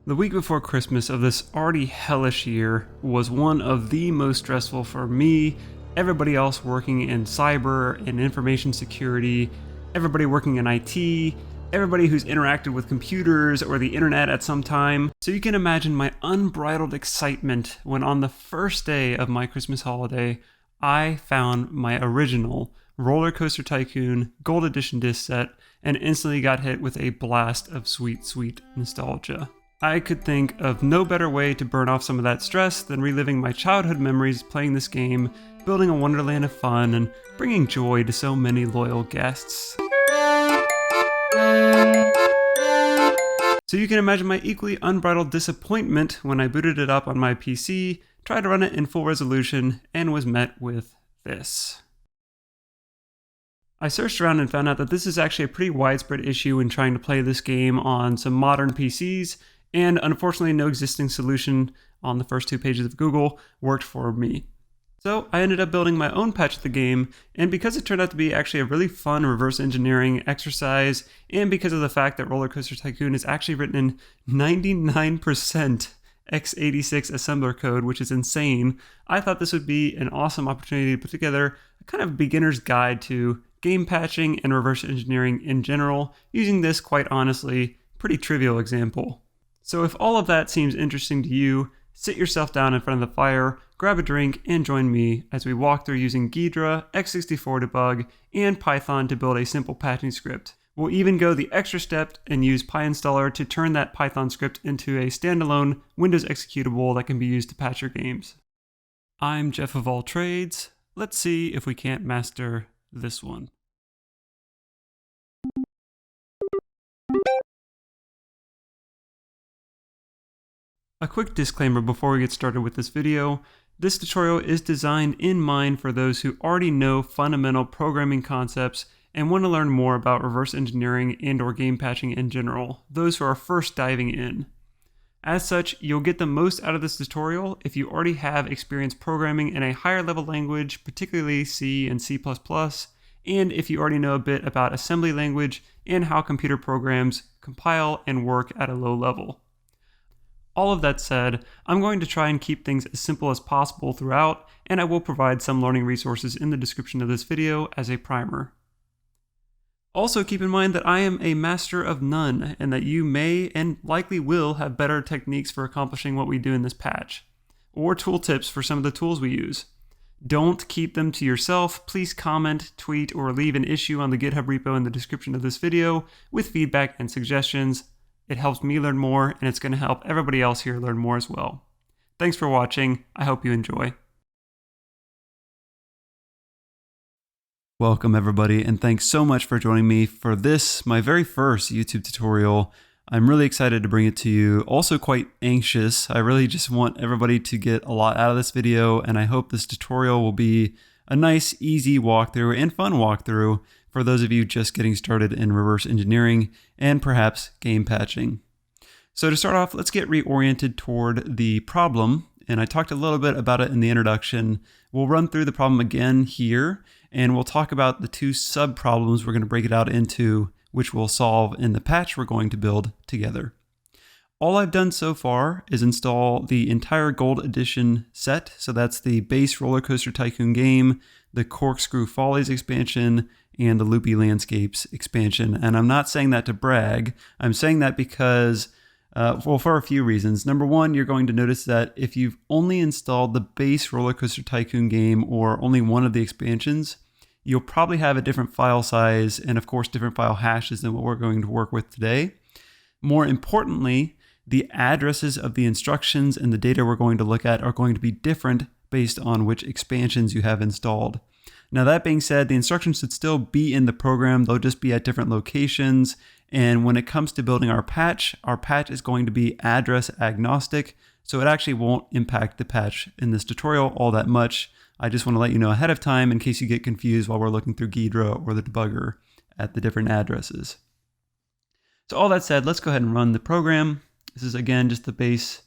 The week before Christmas of this already hellish year was one of the most stressful for me, everybody else working in cyber and information security, everybody working in IT, everybody who's interacted with computers or the internet at some time. So you can imagine my unbridled excitement when on the first day of my Christmas holiday, I found my original RollerCoaster Tycoon Gold Edition disc set and instantly got hit with a blast of sweet, sweet nostalgia. I could think of no better way to burn off some of that stress than reliving my childhood memories playing this game, building a wonderland of fun, and bringing joy to so many loyal guests. So you can imagine my equally unbridled disappointment when I booted it up on my PC, tried to run it in full resolution, and was met with this. I searched around and found out that this is actually a pretty widespread issue when trying to play this game on some modern PCs, and unfortunately no existing solution on the first 2 pages of Google worked for me. So I ended up building my own patch of the game, and because it turned out to be actually a really fun reverse engineering exercise, and because of the fact that RollerCoaster Tycoon is actually written in 99% x86 assembler code, which is insane, I thought this would be an awesome opportunity to put together a kind of beginner's guide to game patching and reverse engineering in general, using this, quite honestly, pretty trivial example. So if all of that seems interesting to you, sit yourself down in front of the fire, grab a drink, and join me as we walk through using Ghidra+x64dbg and Python to build a simple patching script. We'll even go the extra step and use PyInstaller to turn that Python script into a standalone Windows executable that can be used to patch your games. I'm Jeff of all trades. Let's see if we can't master this one. A quick disclaimer before we get started with this video. This tutorial is designed in mind for those who already know fundamental programming concepts and want to learn more about reverse engineering and/or game patching in general, those who are first diving in. As such, you'll get the most out of this tutorial if you already have experience programming in a higher level language, particularly C and C++, and if you already know a bit about assembly language and how computer programs compile and work at a low level. All of that said, I'm going to try and keep things as simple as possible throughout, and I will provide some learning resources in the description of this video as a primer. Also keep in mind that I am a master of none, and that you may and likely will have better techniques for accomplishing what we do in this patch, or tooltips for some of the tools we use. Don't keep them to yourself. Please comment, tweet, or leave an issue on the GitHub repo in the description of this video with feedback and suggestions. It helps me learn more, and it's going to help everybody else here learn more as well. Thanks for watching. I hope you enjoy. Welcome everybody, and thanks so much for joining me for this, my very first YouTube tutorial. I'm really excited to bring it to you. Also quite anxious. I really just want everybody to get a lot out of this video, and I hope this tutorial will be a nice, easy walkthrough and fun walkthrough for those of you just getting started in reverse engineering and perhaps game patching. So to start off, let's get reoriented toward the problem. And I talked a little bit about it in the introduction. We'll run through the problem again here, and we'll talk about the 2 sub-problems we're going to break it out into, which we'll solve in the patch we're going to build together. All I've done so far is install the entire Gold Edition set. So that's the base RollerCoaster Tycoon game, the Corkscrew Follies expansion, and the Loopy Landscapes expansion. And I'm not saying that to brag. I'm saying that because, well, for a few reasons. Number one, you're going to notice that if you've only installed the base RollerCoaster Tycoon game or only one of the expansions, you'll probably have a different file size and of course different file hashes than what we're going to work with today. More importantly, the addresses of the instructions and the data we're going to look at are going to be different based on which expansions you have installed. Now that being said, the instructions should still be in the program, they'll just be at different locations. And when it comes to building our patch is going to be address agnostic, so it actually won't impact the patch in this tutorial all that much. I just want to let you know ahead of time in case you get confused while we're looking through Ghidra or the debugger at the different addresses. So all that said, let's go ahead and run the program. This is again just the base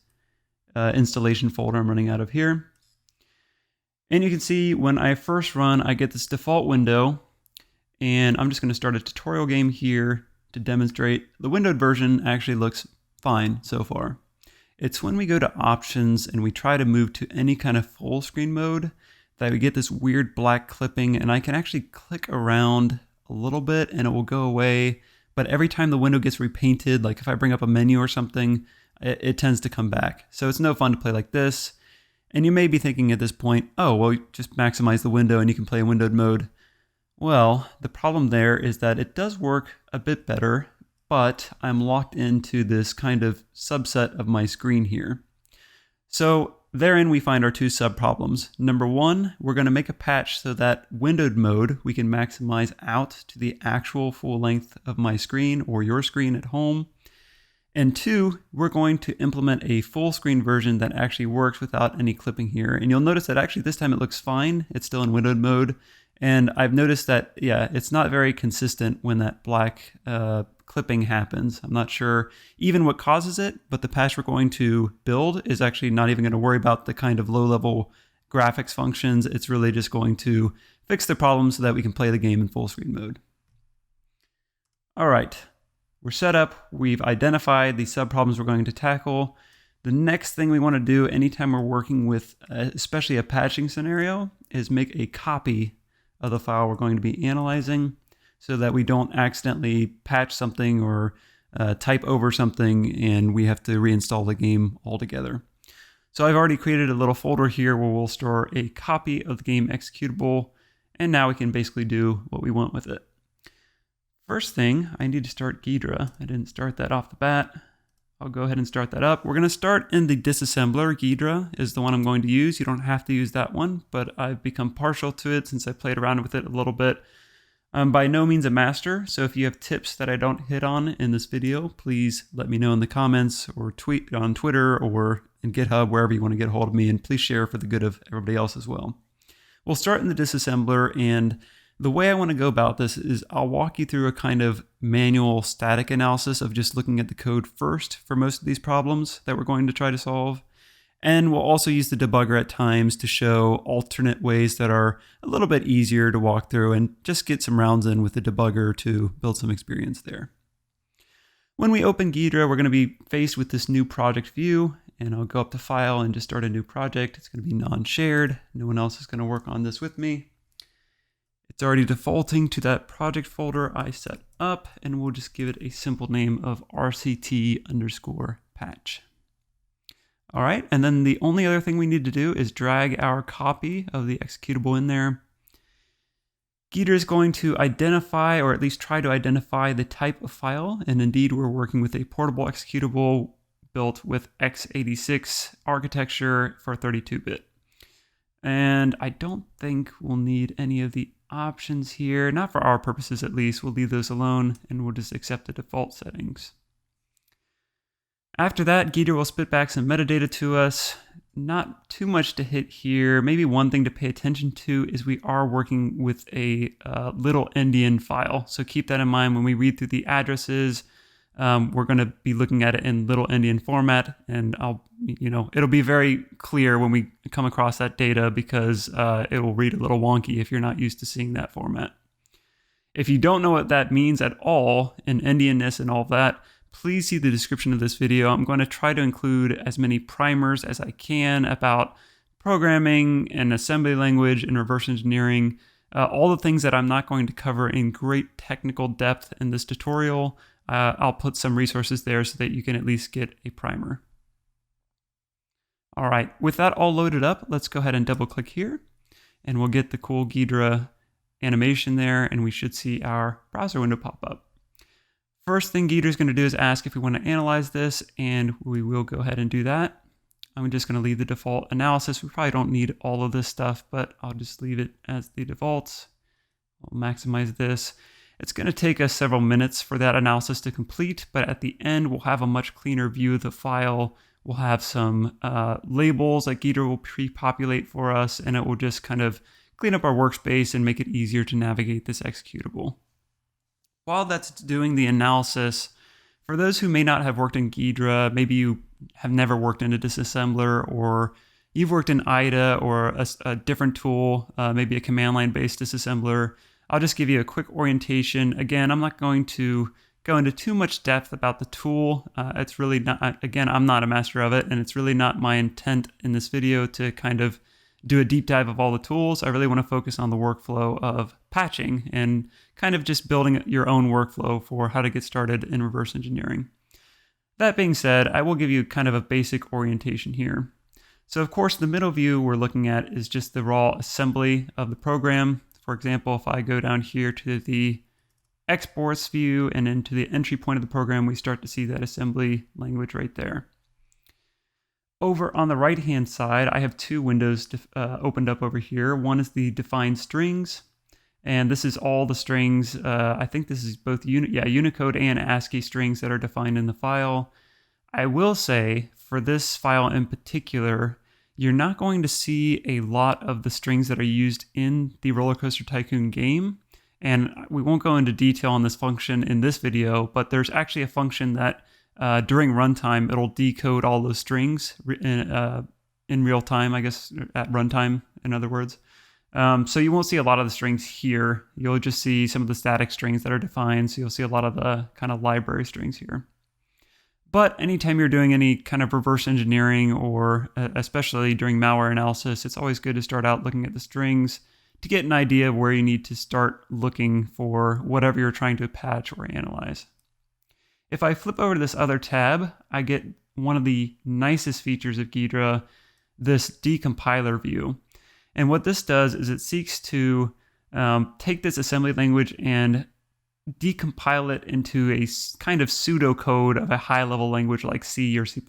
installation folder I'm running out of here. And you can see when I first run, I get this default window, and I'm just going to start a tutorial game here to demonstrate. The windowed version actually looks fine so far. It's when we go to options and we try to move to any kind of full screen mode that we get this weird black clipping, and I can actually click around a little bit and it will go away. But every time the window gets repainted, like if I bring up a menu or something, it tends to come back. So it's no fun to play like this. And you may be thinking at this point, oh, well, just maximize the window and you can play in windowed mode. Well, the problem there is that it does work a bit better, but I'm locked into this kind of subset of my screen here. So therein we find our two sub problems. Number one, we're going to make a patch so that windowed mode we can maximize out to the actual full length of my screen or your screen at home. And two, we're going to implement a full screen version that actually works without any clipping here. And you'll notice that actually this time it looks fine. It's still in windowed mode. And I've noticed that, yeah, it's not very consistent when that black clipping happens. I'm not sure even what causes it, but the patch we're going to build is actually not even going to worry about the kind of low-level graphics functions. It's really just going to fix the problem so that we can play the game in full screen mode. All right, we're set up. We've identified the sub-problems we're going to tackle. The next thing we want to do anytime we're working with especially a patching scenario is make a copy of the file we're going to be analyzing so that we don't accidentally patch something or type over something and we have to reinstall the game altogether. So I've already created a little folder here where we'll store a copy of the game executable, and now we can basically do what we want with it. First thing, I need to start Ghidra. I didn't start that off the bat. I'll go ahead and start that up. We're going to start in the disassembler. Ghidra is the one I'm going to use. You don't have to use that one, but I've become partial to it since I played around with it a little bit. I'm by no means a master, so if you have tips that I don't hit on in this video, please let me know in the comments or tweet on Twitter or in GitHub, wherever you want to get a hold of me, and please share for the good of everybody else as well. We'll start in the disassembler, and the way I want to go about this is I'll walk you through a kind of manual static analysis of just looking at the code first for most of these problems that we're going to try to solve. And we'll also use the debugger at times to show alternate ways that are a little bit easier to walk through and just get some rounds in with the debugger to build some experience there. When we open Ghidra, we're going to be faced with this new project view, and I'll go up to File and just start a new project. It's going to be non-shared. No one else is going to work on this with me. It's already defaulting to that project folder I set up, and we'll just give it a simple name of rct_patch. All right, and then the only other thing we need to do is drag our copy of the executable in there. Ghidra is going to identify, or at least try to identify, the type of file, and indeed we're working with a portable executable built with x86 architecture for 32-bit. And I don't think we'll need any of the options here, not for our purposes at least. We'll leave those alone and we'll just accept the default settings. After that, Ghidra will spit back some metadata to us. Not too much to hit here. Maybe one thing to pay attention to is we are working with a little endian file. So keep that in mind when we read through the addresses. We're going to be looking at it in little endian format, and it'll be very clear when we come across that data because it will read a little wonky if you're not used to seeing that format. If you don't know what that means at all, in endianness and all of that, please see the description of this video. I'm going to try to include as many primers as I can about programming and assembly language and reverse engineering, all the things that I'm not going to cover in great technical depth in this tutorial. I'll put some resources there so that you can at least get a primer. All right, with that all loaded up, let's go ahead and double click here and we'll get the cool Ghidra animation there, and we should see our browser window pop up. First thing Ghidra is going to do is ask if we want to analyze this, and we will go ahead and do that. I'm just going to leave the default analysis. We probably don't need all of this stuff, but I'll just leave it as the default. We'll maximize this. It's going to take us several minutes for that analysis to complete, but at the end, we'll have a much cleaner view of the file. We'll have some labels that Ghidra will pre-populate for us, and it will just kind of clean up our workspace and make it easier to navigate this executable. While that's doing the analysis, for those who may not have worked in Ghidra, maybe you have never worked in a disassembler, or you've worked in IDA or a different tool, maybe a command line based disassembler, I'll just give you a quick orientation. Again, I'm not going to go into too much depth about the tool. It's really not, again, I'm not a master of it, and it's really not my intent in this video to kind of do a deep dive of all the tools. I really want to focus on the workflow of patching and kind of just building your own workflow for how to get started in reverse engineering. That being said, I will give you kind of a basic orientation here. So of course, the middle view we're looking at is just the raw assembly of the program. For example, if I go down here to the exports view and into the entry point of the program, we start to see that assembly language right there. Over on the right hand side, I have two windows opened up over here. One is the define strings, and this is all the strings. I think this is both Unicode and ASCII strings that are defined in the file. I will say for this file in particular, you're not going to see a lot of the strings that are used in the RollerCoaster Tycoon game. And we won't go into detail on this function in this video, but there's actually a function that during runtime, it'll decode all those strings in real time, I guess, at runtime, in other words. So you won't see a lot of the strings here. You'll just see some of the static strings that are defined. So you'll see a lot of the kind of library strings here. But anytime you're doing any kind of reverse engineering, or especially during malware analysis, it's always good to start out looking at the strings to get an idea of where you need to start looking for whatever you're trying to patch or analyze. If I flip over to this other tab, I get one of the nicest features of Ghidra, this decompiler view. And what this does is it seeks to take this assembly language and decompile it into a kind of pseudocode of a high-level language like C or C++.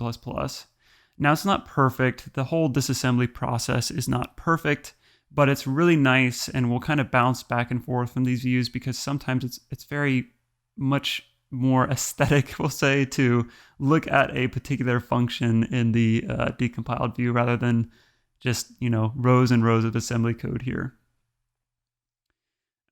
Now, it's not perfect. The whole disassembly process is not perfect, but it's really nice, and we'll kind of bounce back and forth from these views because sometimes it's very much more aesthetic, we'll say, to look at a particular function in the decompiled view rather than just, rows and rows of assembly code here.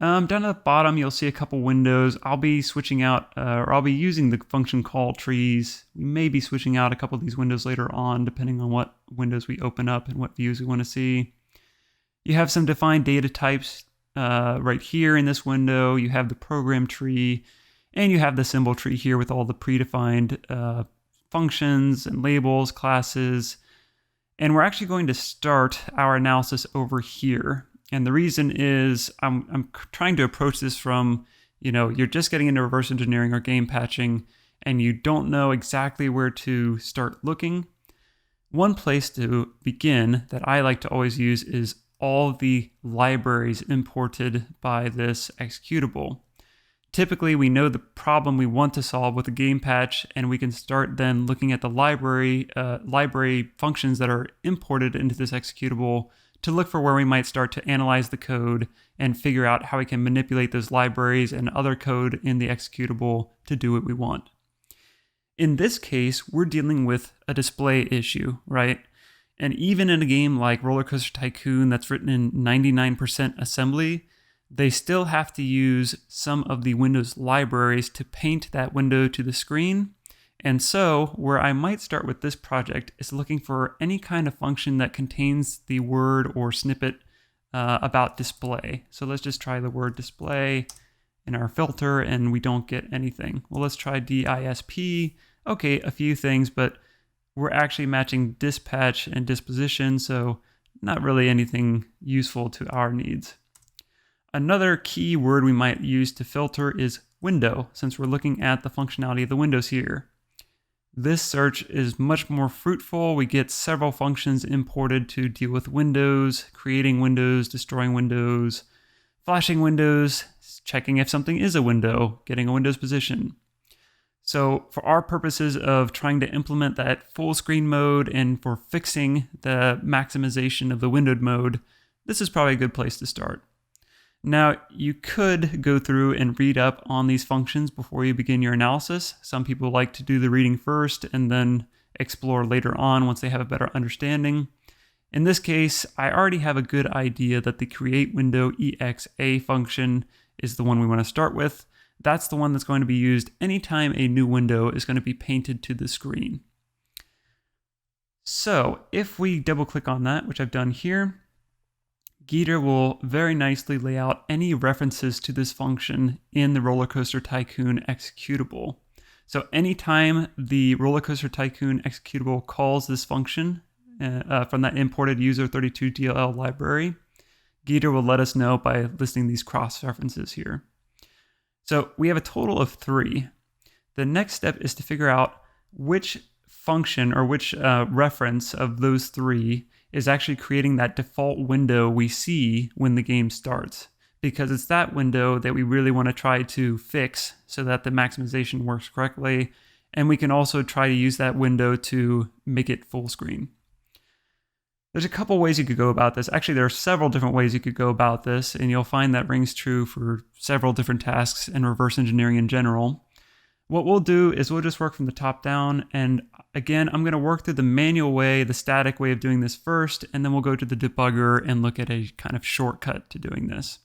Down at the bottom, you'll see a couple windows. I'll be switching out, or I'll be using the function call trees. We may be switching out a couple of these windows later on, depending on what windows we open up and what views we want to see. You have some defined data types right here in this window. You have the program tree, and you have the symbol tree here with all the predefined functions and labels, classes. And we're actually going to start our analysis over here. And the reason is I'm trying to approach this from, you're just getting into reverse engineering or game patching, and you don't know exactly where to start looking. One place to begin that I like to always use is all the libraries imported by this executable. Typically, we know the problem we want to solve with a game patch, and we can start then looking at the library functions that are imported into this executable to look for where we might start to analyze the code and figure out how we can manipulate those libraries and other code in the executable to do what we want. In this case, we're dealing with a display issue, right? And even in a game like RollerCoaster Tycoon that's written in 99% assembly, they still have to use some of the Windows libraries to paint that window to the screen. And so where I might start with this project is looking for any kind of function that contains the word or snippet about display. So let's just try the word display in our filter and we don't get anything. Well, let's try DISP. Okay, a few things, but we're actually matching dispatch and disposition, so not really anything useful to our needs. Another key word we might use to filter is window, since we're looking at the functionality of the windows here. This search is much more fruitful. We get several functions imported to deal with windows, creating windows, destroying windows, flashing windows, checking if something is a window, getting a Windows position. So for our purposes of trying to implement that full screen mode and for fixing the maximization of the windowed mode, this is probably a good place to start. Now, you could go through and read up on these functions before you begin your analysis. Some people like to do the reading first and then explore later on once they have a better understanding. In this case, I already have a good idea that the CreateWindowExA function is the one we want to start with. That's the one that's going to be used anytime a new window is going to be painted to the screen. So if we double click on that, which I've done here, Ghidra will very nicely lay out any references to this function in the RollerCoaster Tycoon executable. So anytime the RollerCoaster Tycoon executable calls this function from that imported user32dll library, Ghidra will let us know by listing these cross-references here. So we have a total of 3. The next step is to figure out which function or which reference of those 3 is actually creating that default window we see when the game starts, because it's that window that we really want to try to fix so that the maximization works correctly, and we can also try to use that window to make it full screen. There's a couple ways you could go about this. Actually, there are several different ways you could go about this, and you'll find that rings true for several different tasks and reverse engineering in general. What we'll do is we'll just work from the top down, and again, I'm going to work through the manual way, the static way of doing this first, and then we'll go to the debugger and look at a kind of shortcut to doing this.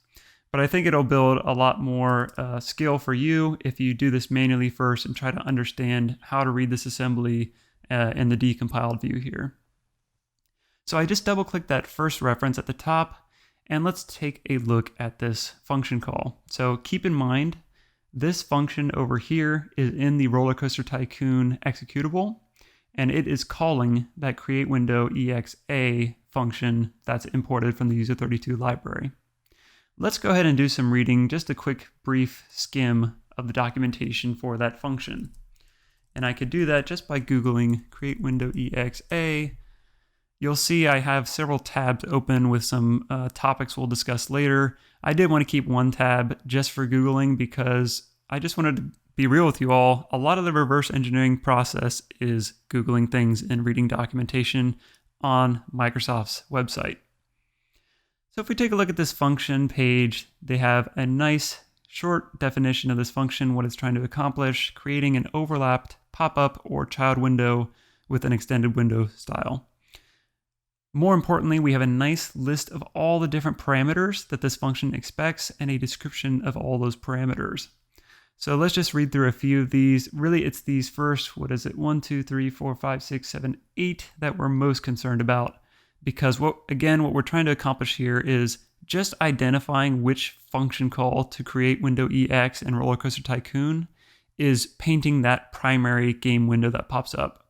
But I think it'll build a lot more skill for you if you do this manually first and try to understand how to read this assembly in the decompiled view here. So I just double-click that first reference at the top, and let's take a look at this function call. So keep in mind, this function over here is in the RollerCoaster Tycoon executable, and it is calling that CreateWindowExA function that's imported from the user32 library. Let's go ahead and do some reading, just a quick brief skim of the documentation for that function. And I could do that just by Googling CreateWindowExA. You'll see I have several tabs open with some topics we'll discuss later. I did want to keep one tab just for Googling because I just wanted to be real with you all. A lot of the reverse engineering process is Googling things and reading documentation on Microsoft's website. So if we take a look at this function page, they have a nice short definition of this function, what it's trying to accomplish, creating an overlapped pop-up or child window with an extended window style. More importantly, we have a nice list of all the different parameters that this function expects and a description of all those parameters. So let's just read through a few of these. Really, it's these first, 1, 2, 3, 4, 5, 6, 7, 8 that we're most concerned about. Because what we're trying to accomplish here is just identifying which function call to create CreateWindowEx and RollerCoaster Tycoon is painting that primary game window that pops up.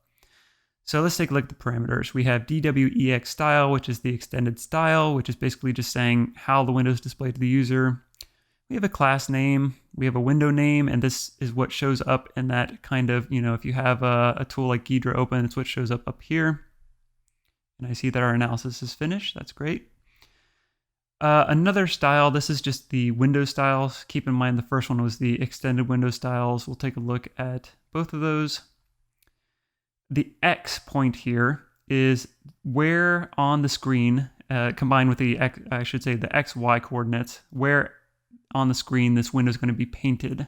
So let's take a look at the parameters. We have DWEX style, which is the extended style, which is basically just saying how the window is displayed to the user. We have a class name, we have a window name, and this is what shows up in that kind of, if you have a tool like Ghidra open, it's what shows up here. And I see that our analysis is finished. That's great. Another style, this is just the window styles. Keep in mind the first one was the extended window styles. We'll take a look at both of those. The X point here is where on the screen, combined with the the XY coordinates, where on the screen this window is going to be painted.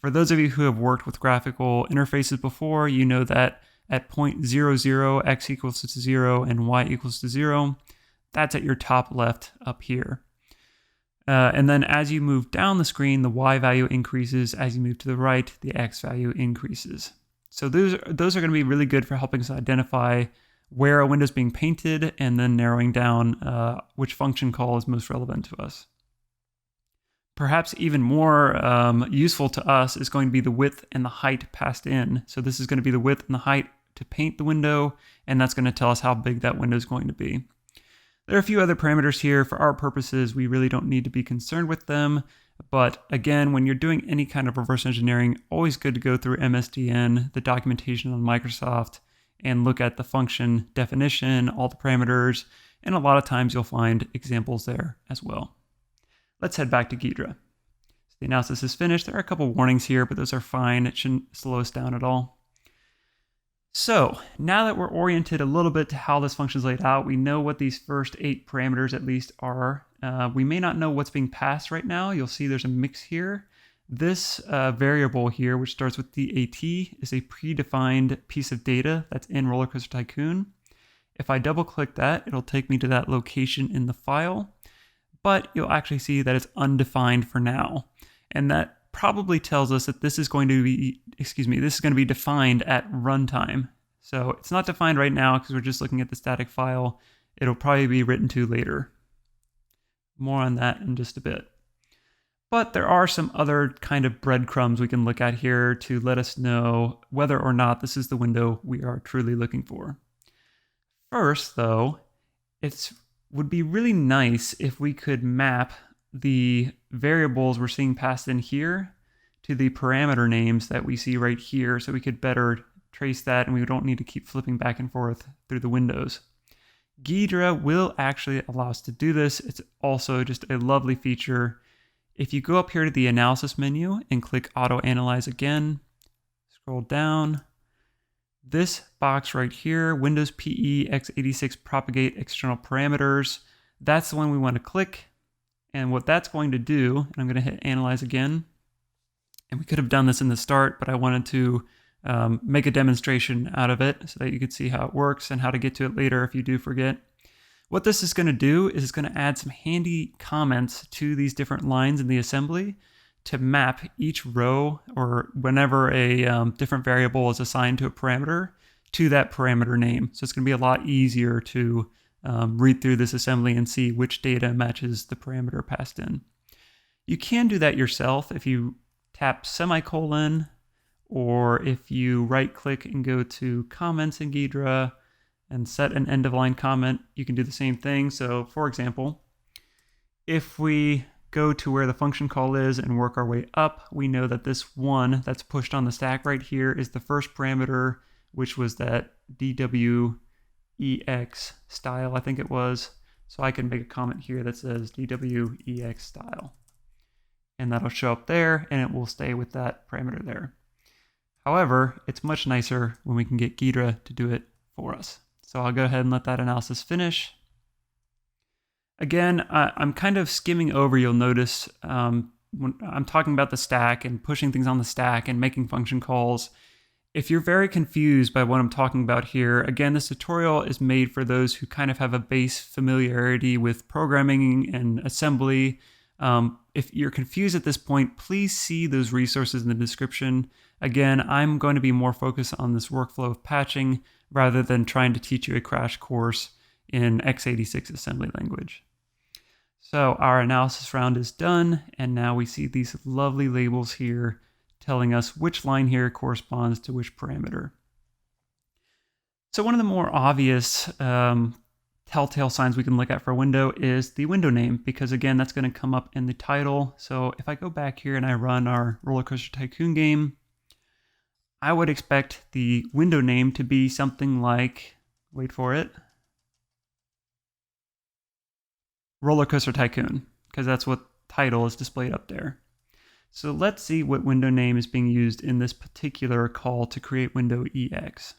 For those of you who have worked with graphical interfaces before, you know that at point 0, 0, x equals to 0 and y equals to 0, that's at your top left up here. And then as you move down the screen, the y value increases. As you move to the right, the x value increases. So those are going to be really good for helping us identify where a window is being painted and then narrowing down which function call is most relevant to us. Perhaps even more useful to us is going to be the width and the height passed in. So this is going to be the width and the height to paint the window, and that's going to tell us how big that window is going to be. There are a few other parameters here. For our purposes, we really don't need to be concerned with them. But again, when you're doing any kind of reverse engineering, always good to go through MSDN, the documentation on Microsoft, and look at the function definition, all the parameters, and a lot of times you'll find examples there as well. Let's head back to Ghidra. So the analysis is finished. There are a couple warnings here, but those are fine. It shouldn't slow us down at all. So now that we're oriented a little bit to how this function is laid out, we know what these first 8 parameters at least are. We may not know what's being passed right now. You'll see there's a mix here. This variable here, which starts with DAT, is a predefined piece of data that's in RollerCoaster Tycoon. If I double click that, it'll take me to that location in the file. But you'll actually see that it's undefined for now. And that probably tells us that this is going to be, defined at runtime. So it's not defined right now because we're just looking at the static file. It'll probably be written to later. More on that in just a bit. But there are some other kind of breadcrumbs we can look at here to let us know whether or not this is the window we are truly looking for. First, though, it would be really nice if we could map the variables we're seeing passed in here to the parameter names that we see right here, so we could better trace that and we don't need to keep flipping back and forth through the windows. Ghidra will actually allow us to do this. It's also just a lovely feature. If you go up here to the analysis menu and click auto analyze again, scroll down, this box right here, Windows PE x86 propagate external parameters, that's the one we want to click. And what that's going to do, and I'm going to hit analyze again, and we could have done this in the start, but I wanted to make a demonstration out of it so that you could see how it works and how to get to it later if you do forget. What this is going to do is it's going to add some handy comments to these different lines in the assembly to map each row, or whenever a different variable is assigned to a parameter, to that parameter name. So it's going to be a lot easier to read through this assembly and see which data matches the parameter passed in. You can do that yourself if you tap semicolon, or if you right click and go to comments in Ghidra and set an end of line comment, you can do the same thing. So for example, if we go to where the function call is and work our way up, we know that this one that's pushed on the stack right here is the first parameter, which was that dwex style, I think it was. So I can make a comment here that says dwex style, and that'll show up there and it will stay with that parameter there. However, it's much nicer when we can get Ghidra to do it for us. So I'll go ahead and let that analysis finish. Again, I'm kind of skimming over, you'll notice, when I'm talking about the stack and pushing things on the stack and making function calls. If you're very confused by what I'm talking about here, again, this tutorial is made for those who kind of have a base familiarity with programming and assembly. If you're confused at this point, please see those resources in the description. Again, I'm going to be more focused on this workflow of patching rather than trying to teach you a crash course in x86 assembly language. So our analysis round is done, and now we see these lovely labels here telling us which line here corresponds to which parameter. So one of the more obvious telltale signs we can look at for a window is the window name, because again, that's going to come up in the title. So if I go back here and I run our RollerCoaster Tycoon game, I would expect the window name to be something like, wait for it, RollerCoaster Tycoon, because that's what title is displayed up there. So let's see what window name is being used in this particular call to CreateWindowEx.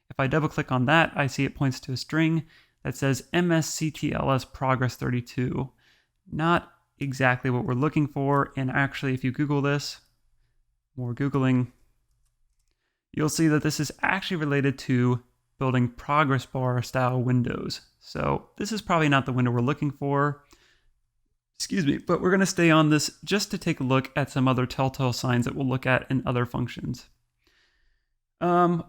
If I double click on that, I see it points to a string that says MSCTLS progress 32. Not exactly what we're looking for, and actually if you Google this, more Googling, you'll see that this is actually related to building progress bar style windows. So this is probably not the window we're looking for. Excuse me, but we're going to stay on this just to take a look at some other telltale signs that we'll look at in other functions.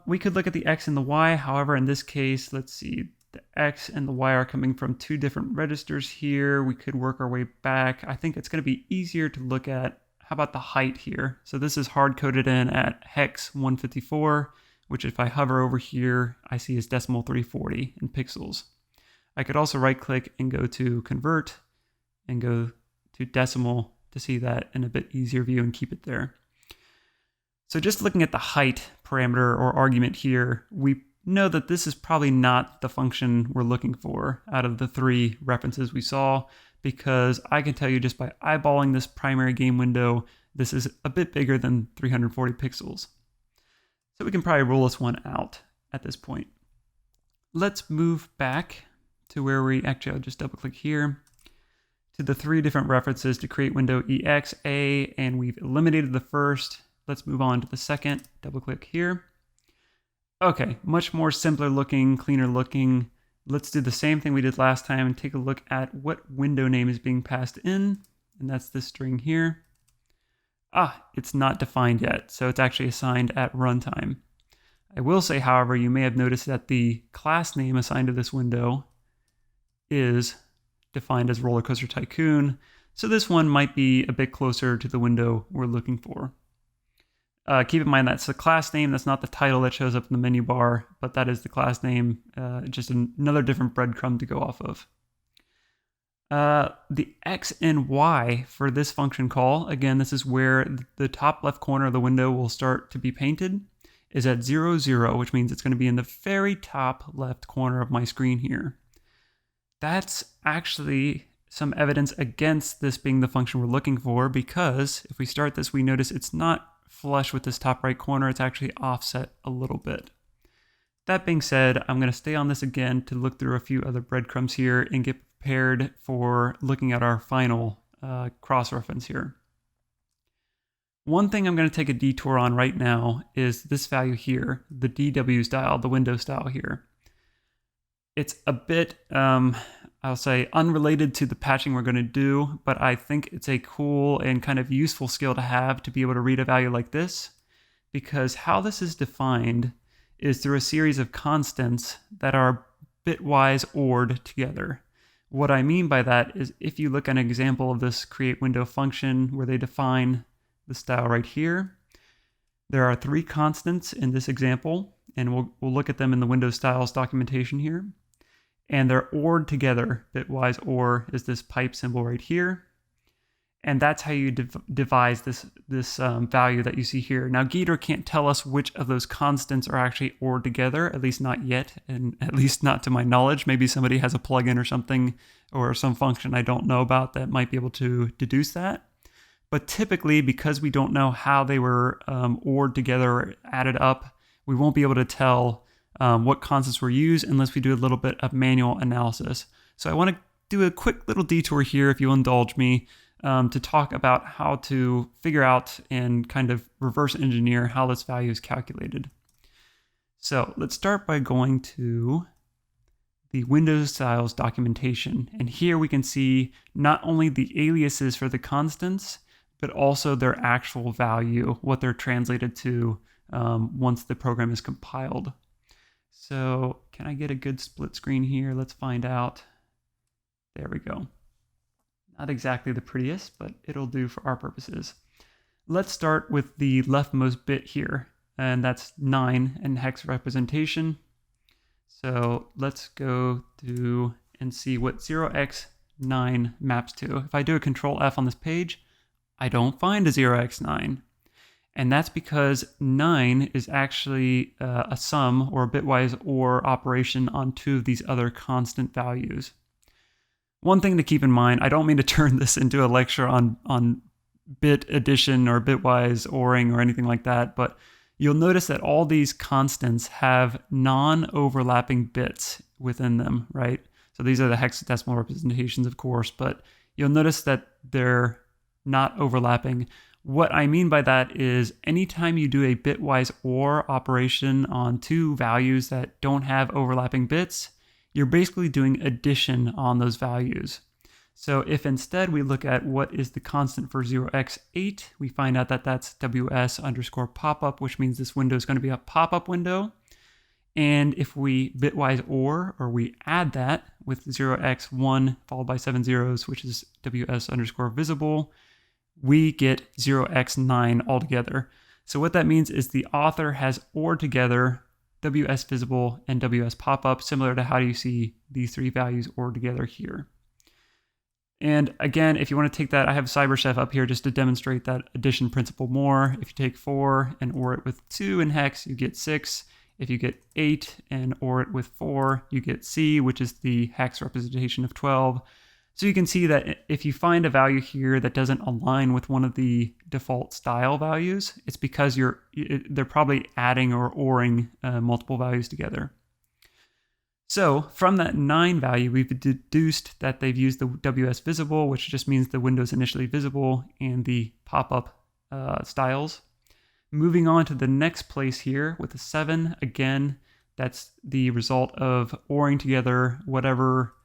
We could look at the X and the Y. However, in this case, let's see, the X and the Y are coming from two different registers here. We could work our way back. I think it's going to be easier to look at, how about the height here? So this is hard coded in at hex 154, which if I hover over here, I see is decimal 340 in pixels. I could also right click and go to convert and go to decimal to see that in a bit easier view and keep it there. So just looking at the height parameter or argument here, we know that this is probably not the function we're looking for out of the three references we saw, because I can tell you just by eyeballing this primary game window, this is a bit bigger than 340 pixels. So we can probably rule this one out at this point. Let's move back to where I'll just double click here, to the three different references to CreateWindowExa, and we've eliminated the first. Let's move on to the second. Double click here. Okay, much more simpler looking, cleaner looking. Let's do the same thing we did last time and take a look at what window name is being passed in, and that's this string here. It's not defined yet, so it's actually assigned at runtime. I will say, however, you may have noticed that the class name assigned to this window is defined as RollerCoaster Tycoon. So this one might be a bit closer to the window we're looking for. Keep in mind that's the class name. That's not the title that shows up in the menu bar, but that is the class name, just another different breadcrumb to go off of. The X and Y for this function call, again, this is where the top left corner of the window will start to be painted, is at 0, 0, which means it's going to be in the very top left corner of my screen here. That's actually some evidence against this being the function we're looking for, because if we start this, we notice it's not flush with this top right corner, it's actually offset a little bit. That being said, I'm going to stay on this again to look through a few other breadcrumbs here and get prepared for looking at our final cross-reference here. One thing I'm going to take a detour on right now is this value here, the DW style, the window style here. It's a bit, I'll say, unrelated to the patching we're going to do, but I think it's a cool and kind of useful skill to have to be able to read a value like this, because how this is defined is through a series of constants that are bitwise ORed together. What I mean by that is if you look at an example of this create window function where they define the style right here, there are 3 constants in this example, and we'll look at them in the window styles documentation here. And they're ORed together. Bitwise OR is this pipe symbol right here. And that's how you devise this value that you see here. Now, Ghidra can't tell us which of those constants are actually ORed together, at least not yet, and at least not to my knowledge. Maybe somebody has a plugin or something, or some function I don't know about that might be able to deduce that. But typically, because we don't know how they were ORed together or added up, we won't be able to tell what constants were used unless we do a little bit of manual analysis. So I want to do a quick little detour here, if you'll indulge me, to talk about how to figure out and kind of reverse engineer how this value is calculated. So let's start by going to the Windows styles documentation. And here we can see not only the aliases for the constants, but also their actual value, what they're translated to once the program is compiled. So can I get a good split screen here? Let's find out. There we go. Not exactly the prettiest, but it'll do for our purposes. Let's start with the leftmost bit here, and that's 9 in hex representation. So let's go to and see what 0x9 maps to. If I do a Control F on this page, I don't find a 0x9. And that's because 9 is actually a sum or a bitwise OR operation on 2 of these other constant values. One thing to keep in mind, I don't mean to turn this into a lecture on bit addition or bitwise ORing or anything like that, but you'll notice that all these constants have non-overlapping bits within them, right? So these are the hexadecimal representations, of course, but you'll notice that they're not overlapping. What I mean by that is anytime you do a bitwise OR operation on 2 values that don't have overlapping bits, you're basically doing addition on those values. So if instead we look at what is the constant for 0x8, we find out that that's ws_popup, which means this window is going to be a pop-up window. And if we bitwise OR, or we add that with 0x1 followed by 7 zeros, which is ws_visible, we get 0x9 altogether. So what that means is the author has ORed together WS visible and WS pop-up, similar to how you see these 3 values ORed together here. And again, if you want to take that, I have CyberChef up here just to demonstrate that addition principle more. If you take 4 and OR it with 2 in hex, you get 6. If you get 8 and OR it with 4, you get C, which is the hex representation of 12. So you can see that if you find a value here that doesn't align with one of the default style values, it's because they're probably adding or ORing multiple values together. So from that 9 value, we've deduced that they've used the WS visible, which just means the window is initially visible, and the pop-up styles. Moving on to the next place here with a 7, again, that's the result of ORing together whatever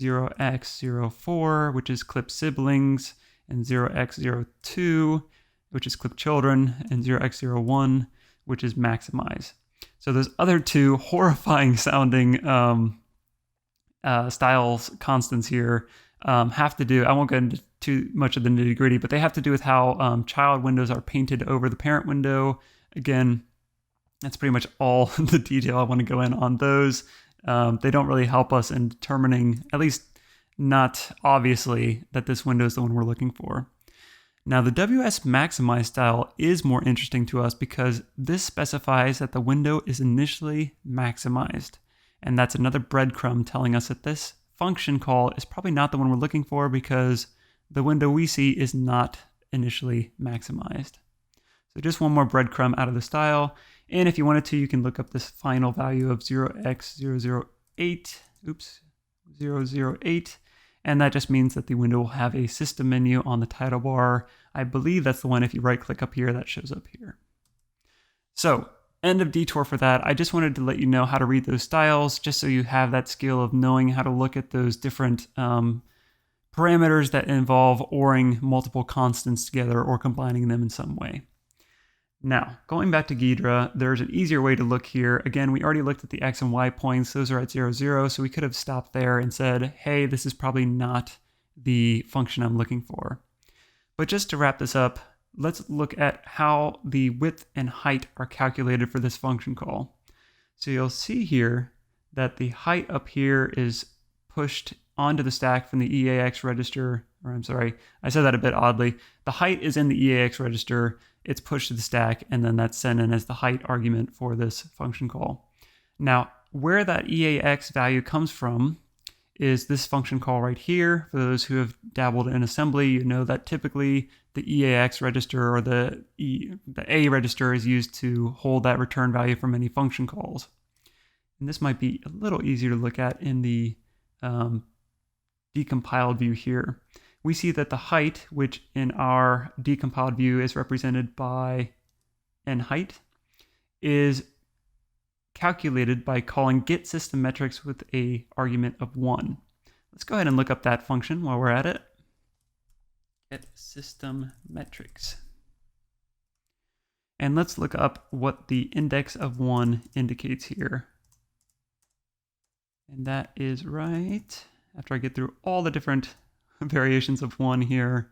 0x04, which is clip siblings, and 0x02, which is clip children, and 0x01, which is maximize. So those other 2 horrifying sounding styles constants here have to do, I won't go into too much of the nitty gritty, but they have to do with how child windows are painted over the parent window. Again, that's pretty much all the detail I want to go in on those. They don't really help us in determining, at least not obviously, that this window is the one we're looking for. Now the WS maximize style is more interesting to us because this specifies that the window is initially maximized. And that's another breadcrumb telling us that this function call is probably not the one we're looking for because the window we see is not initially maximized. So just one more breadcrumb out of the style. And if you wanted to, you can look up this final value of 0x008, 008. And that just means that the window will have a system menu on the title bar. I believe that's the one, if you right click up here, that shows up here. So end of detour for that. I just wanted to let you know how to read those styles, just so you have that skill of knowing how to look at those different parameters that involve ORing multiple constants together or combining them in some way. Now, going back to Ghidra, there's an easier way to look here. Again, we already looked at the X and Y points. Those are at 0, 0. So we could have stopped there and said, hey, this is probably not the function I'm looking for. But just to wrap this up, let's look at how the width and height are calculated for this function call. So you'll see here that the height up here is pushed onto the stack from the EAX register, or I'm sorry, I said that a bit oddly. The height is in the EAX register, it's pushed to the stack, and then that's sent in as the height argument for this function call. Now, where that EAX value comes from is this function call right here. For those who have dabbled in assembly, you know that typically the EAX register or the A register is used to hold that return value from any function calls. And this might be a little easier to look at in the decompiled view here. We see that the height, which in our decompiled view is represented by nHeight, is calculated by calling GetSystemMetrics with an argument of 1. Let's go ahead and look up that function while we're at it. GetSystemMetrics. And let's look up what the index of 1 indicates here. And that is right after I get through all the different variations of 1 here.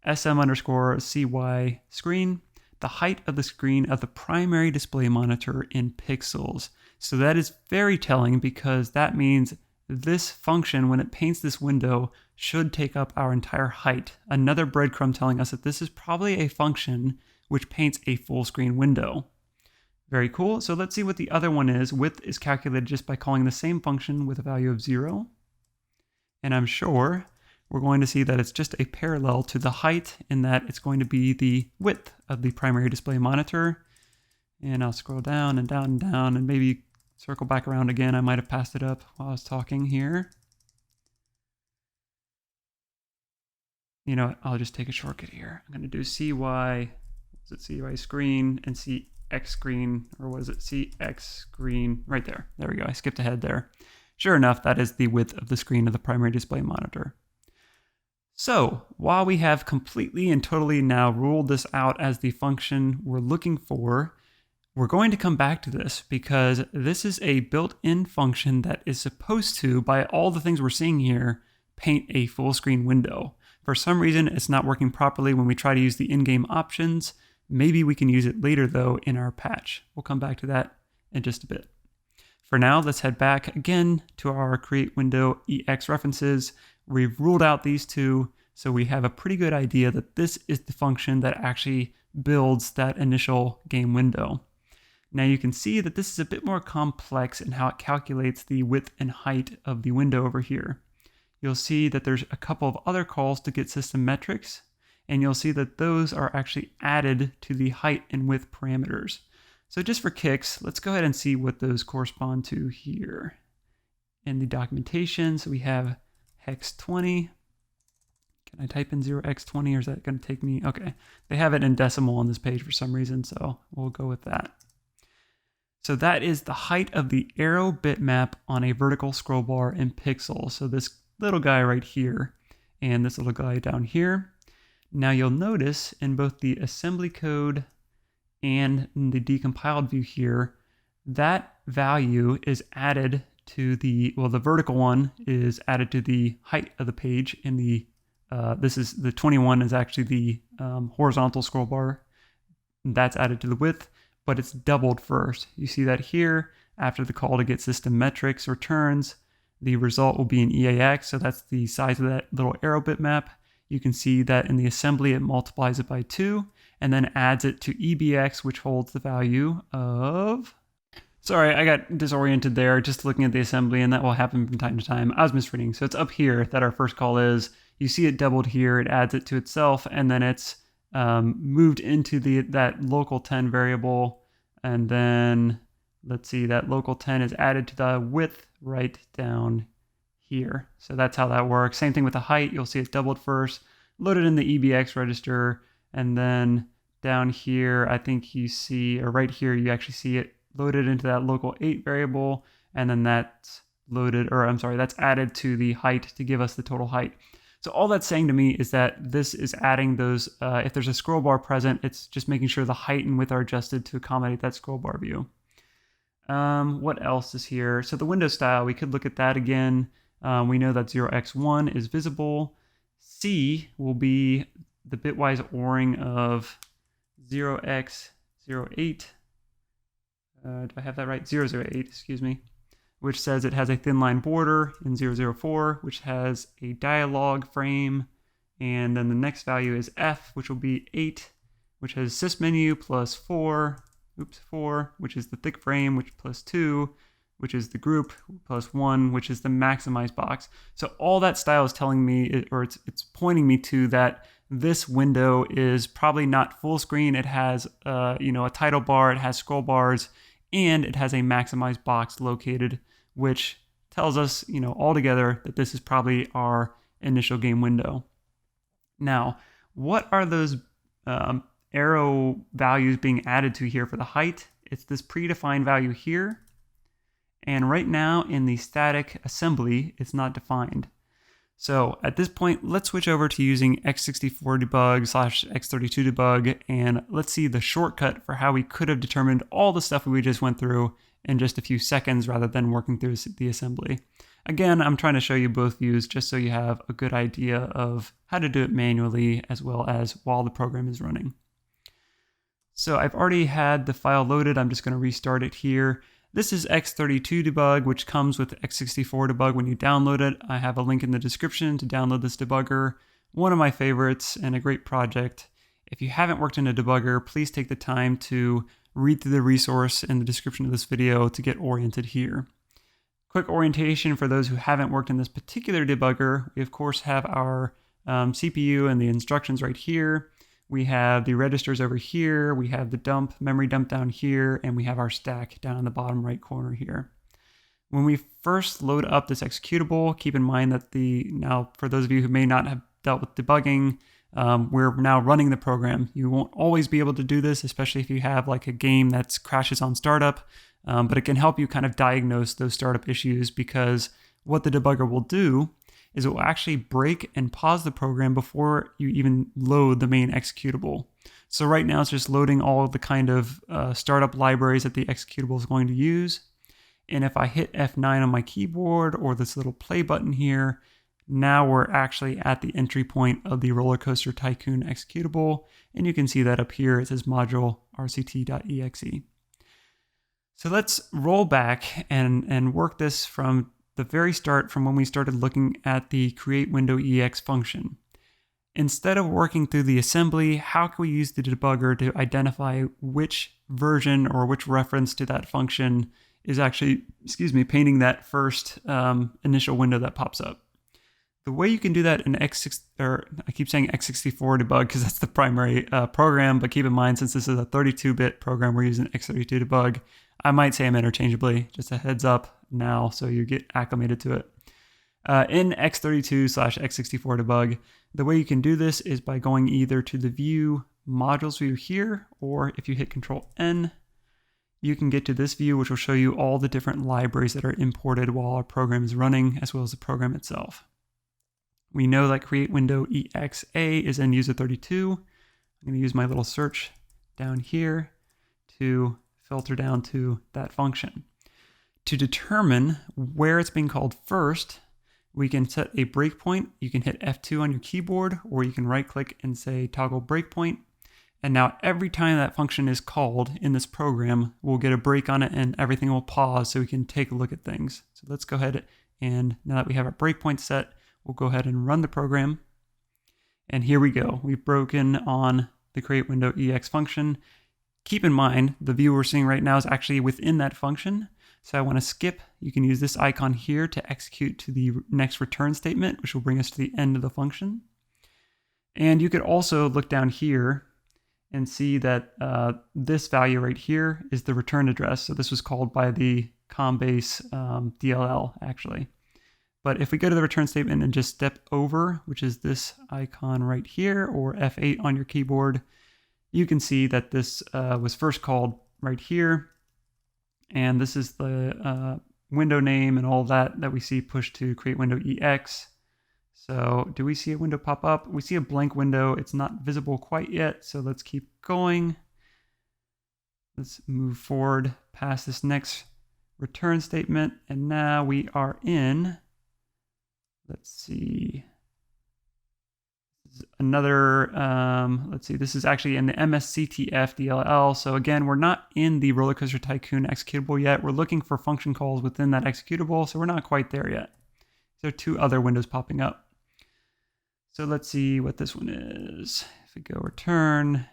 SM_CY screen, the height of the screen of the primary display monitor in pixels. So that is very telling because that means this function, when it paints this window, should take up our entire height. Another breadcrumb telling us that this is probably a function which paints a full screen window. Very cool. So let's see what the other one is. Width is calculated just by calling the same function with a value of 0. And I'm sure we're going to see that it's just a parallel to the height in that it's going to be the width of the primary display monitor. And I'll scroll down and down and down and maybe circle back around again. I might have passed it up while I was talking here. You know what? I'll just take a shortcut here. I'm going to do CY, is it CY screen and CX screen, or was it CX screen? Right there. There we go. I skipped ahead there. Sure enough, that is the width of the screen of the primary display monitor. So while we have completely and totally now ruled this out as the function we're looking for, we're going to come back to this because this is a built-in function that is supposed to, by all the things we're seeing here, paint a full screen window. For some reason, it's not working properly when we try to use the in-game options. Maybe we can use it later though in our patch. We'll come back to that in just a bit. For now, let's head back again to our CreateWindowEx references. We've ruled out these two, so we have a pretty good idea that this is the function that actually builds that initial game window. Now you can see that this is a bit more complex in how it calculates the width and height of the window over here. You'll see that there's a couple of other calls to GetSystemMetrics, and you'll see that those are actually added to the height and width parameters. So just for kicks, let's go ahead and see what those correspond to here. In the documentation, so we have hex 20. Can I type in 0x20 or is that going to take me? Okay, they have it in decimal on this page for some reason, so we'll go with that. So that is the height of the arrow bitmap on a vertical scroll bar in pixels. So this little guy right here and this little guy down here. Now you'll notice in both the assembly code and in the decompiled view here, that value is added to the, well, the vertical one is added to the height of the page, and the this is the 21 is actually the horizontal scroll bar. That's added to the width, but it's doubled first. You see that here after the call to GetSystemMetrics returns, the result will be an EAX, so that's the size of that little arrow bitmap. You can see that in the assembly it multiplies it by 2 and then adds it to EBX, which holds the value of... Sorry, I got disoriented there just looking at the assembly, and that will happen from time to time. I was misreading. So it's up here that our first call is. You see it doubled here, it adds it to itself, and then it's moved into that local 10 variable, and then let's see, that local 10 is added to the width right down here. So that's how that works. Same thing with the height. You'll see it doubled first, loaded in the EBX register, and then down here, I think you see, or right here, you actually see it loaded into that local 8 variable, and then that's loaded, or I'm sorry, that's added to the height to give us the total height. So all that's saying to me is that this is adding those, if there's a scroll bar present, it's just making sure the height and width are adjusted to accommodate that scroll bar view. What else is here? So the window style, we could look at that again. We know that 0x1 is visible. C will be the bitwise ORing of 0x08. Do I have that right? 008, excuse me, which says it has a thin line border in 004, which has a dialog frame. And then the next value is F, which will be 8, which has sysmenu plus 4, which is the thick frame, which plus 2, which is the group, plus 1, which is the maximize box. So all that style is telling me, or it's pointing me to that this window is probably not full screen. It has a title bar, it has scroll bars, and it has a maximize box located, which tells us, altogether that this is probably our initial game window. Now, what are those arrow values being added to here for the height? It's this predefined value here. And right now in the static assembly, it's not defined. So at this point, let's switch over to using x64debug/x32debug, and let's see the shortcut for how we could have determined all the stuff we just went through in just a few seconds rather than working through the assembly. Again, I'm trying to show you both views just so you have a good idea of how to do it manually as well as while the program is running. So I've already had the file loaded. I'm just going to restart it here. This is x32debug, which comes with x64debug when you download it. I have a link in the description to download this debugger. One of my favorites and a great project. If you haven't worked in a debugger, please take the time to read through the resource in the description of this video to get oriented here. Quick orientation for those who haven't worked in this particular debugger. We of course have our CPU and the instructions right here. We have the registers over here, we have the memory dump down here, and we have our stack down in the bottom right corner here. When we first load up this executable, keep in mind that now for those of you who may not have dealt with debugging, we're now running the program. You won't always be able to do this, especially if you have like a game that crashes on startup, but it can help you kind of diagnose those startup issues, because what the debugger will do is it will actually break and pause the program before you even load the main executable. So right now it's just loading all of the kind of startup libraries that the executable is going to use. And if I hit F9 on my keyboard or this little play button here, now we're actually at the entry point of the RollerCoaster Tycoon executable. And you can see that up here it says module rct.exe. So let's roll back and work this from the very start, from when we started looking at the CreateWindowEx function. Instead of working through the assembly, how can we use the debugger to identify which version or which reference to that function is actually, painting that first initial window that pops up? The way you can do that in I keep saying x64debug because that's the primary program, but keep in mind, since this is a 32-bit program, we're using x32debug. I might say them interchangeably, just a heads up now so you get acclimated to it. In x32/x64debug, the way you can do this is by going either to the view modules view here, or if you hit Control-N, you can get to this view, which will show you all the different libraries that are imported while our program is running, as well as the program itself. We know that CreateWindowEXA is in user 32. I'm going to use my little search down here to filter down to that function. To determine where it's being called first, we can set a breakpoint. You can hit F2 on your keyboard, or you can right click and say toggle breakpoint. And now every time that function is called in this program, we'll get a break on it and everything will pause so we can take a look at things. So let's go ahead and now that we have our breakpoint set, we'll go ahead and run the program. And here we go. We've broken on the CreateWindowEx function. Keep in mind, the view we're seeing right now is actually within that function. So I want to skip. You can use this icon here to execute to the next return statement, which will bring us to the end of the function. And you could also look down here and see that this value right here is the return address. So this was called by the ComBase DLL actually. But if we go to the return statement and just step over, which is this icon right here, or F8 on your keyboard, you can see that this was first called right here. And this is the window name and all that we see pushed to CreateWindowEx. So do we see a window pop up? We see a blank window. It's not visible quite yet. So let's keep going. Let's move forward past this next return statement. And now we are in, let's see, another, let's see, this is actually in the MSCTF DLL. So again, we're not in the RollerCoaster Tycoon executable yet. We're looking for function calls within that executable, so we're not quite there yet. There are two other windows popping up. So let's see what this one is. If we go return,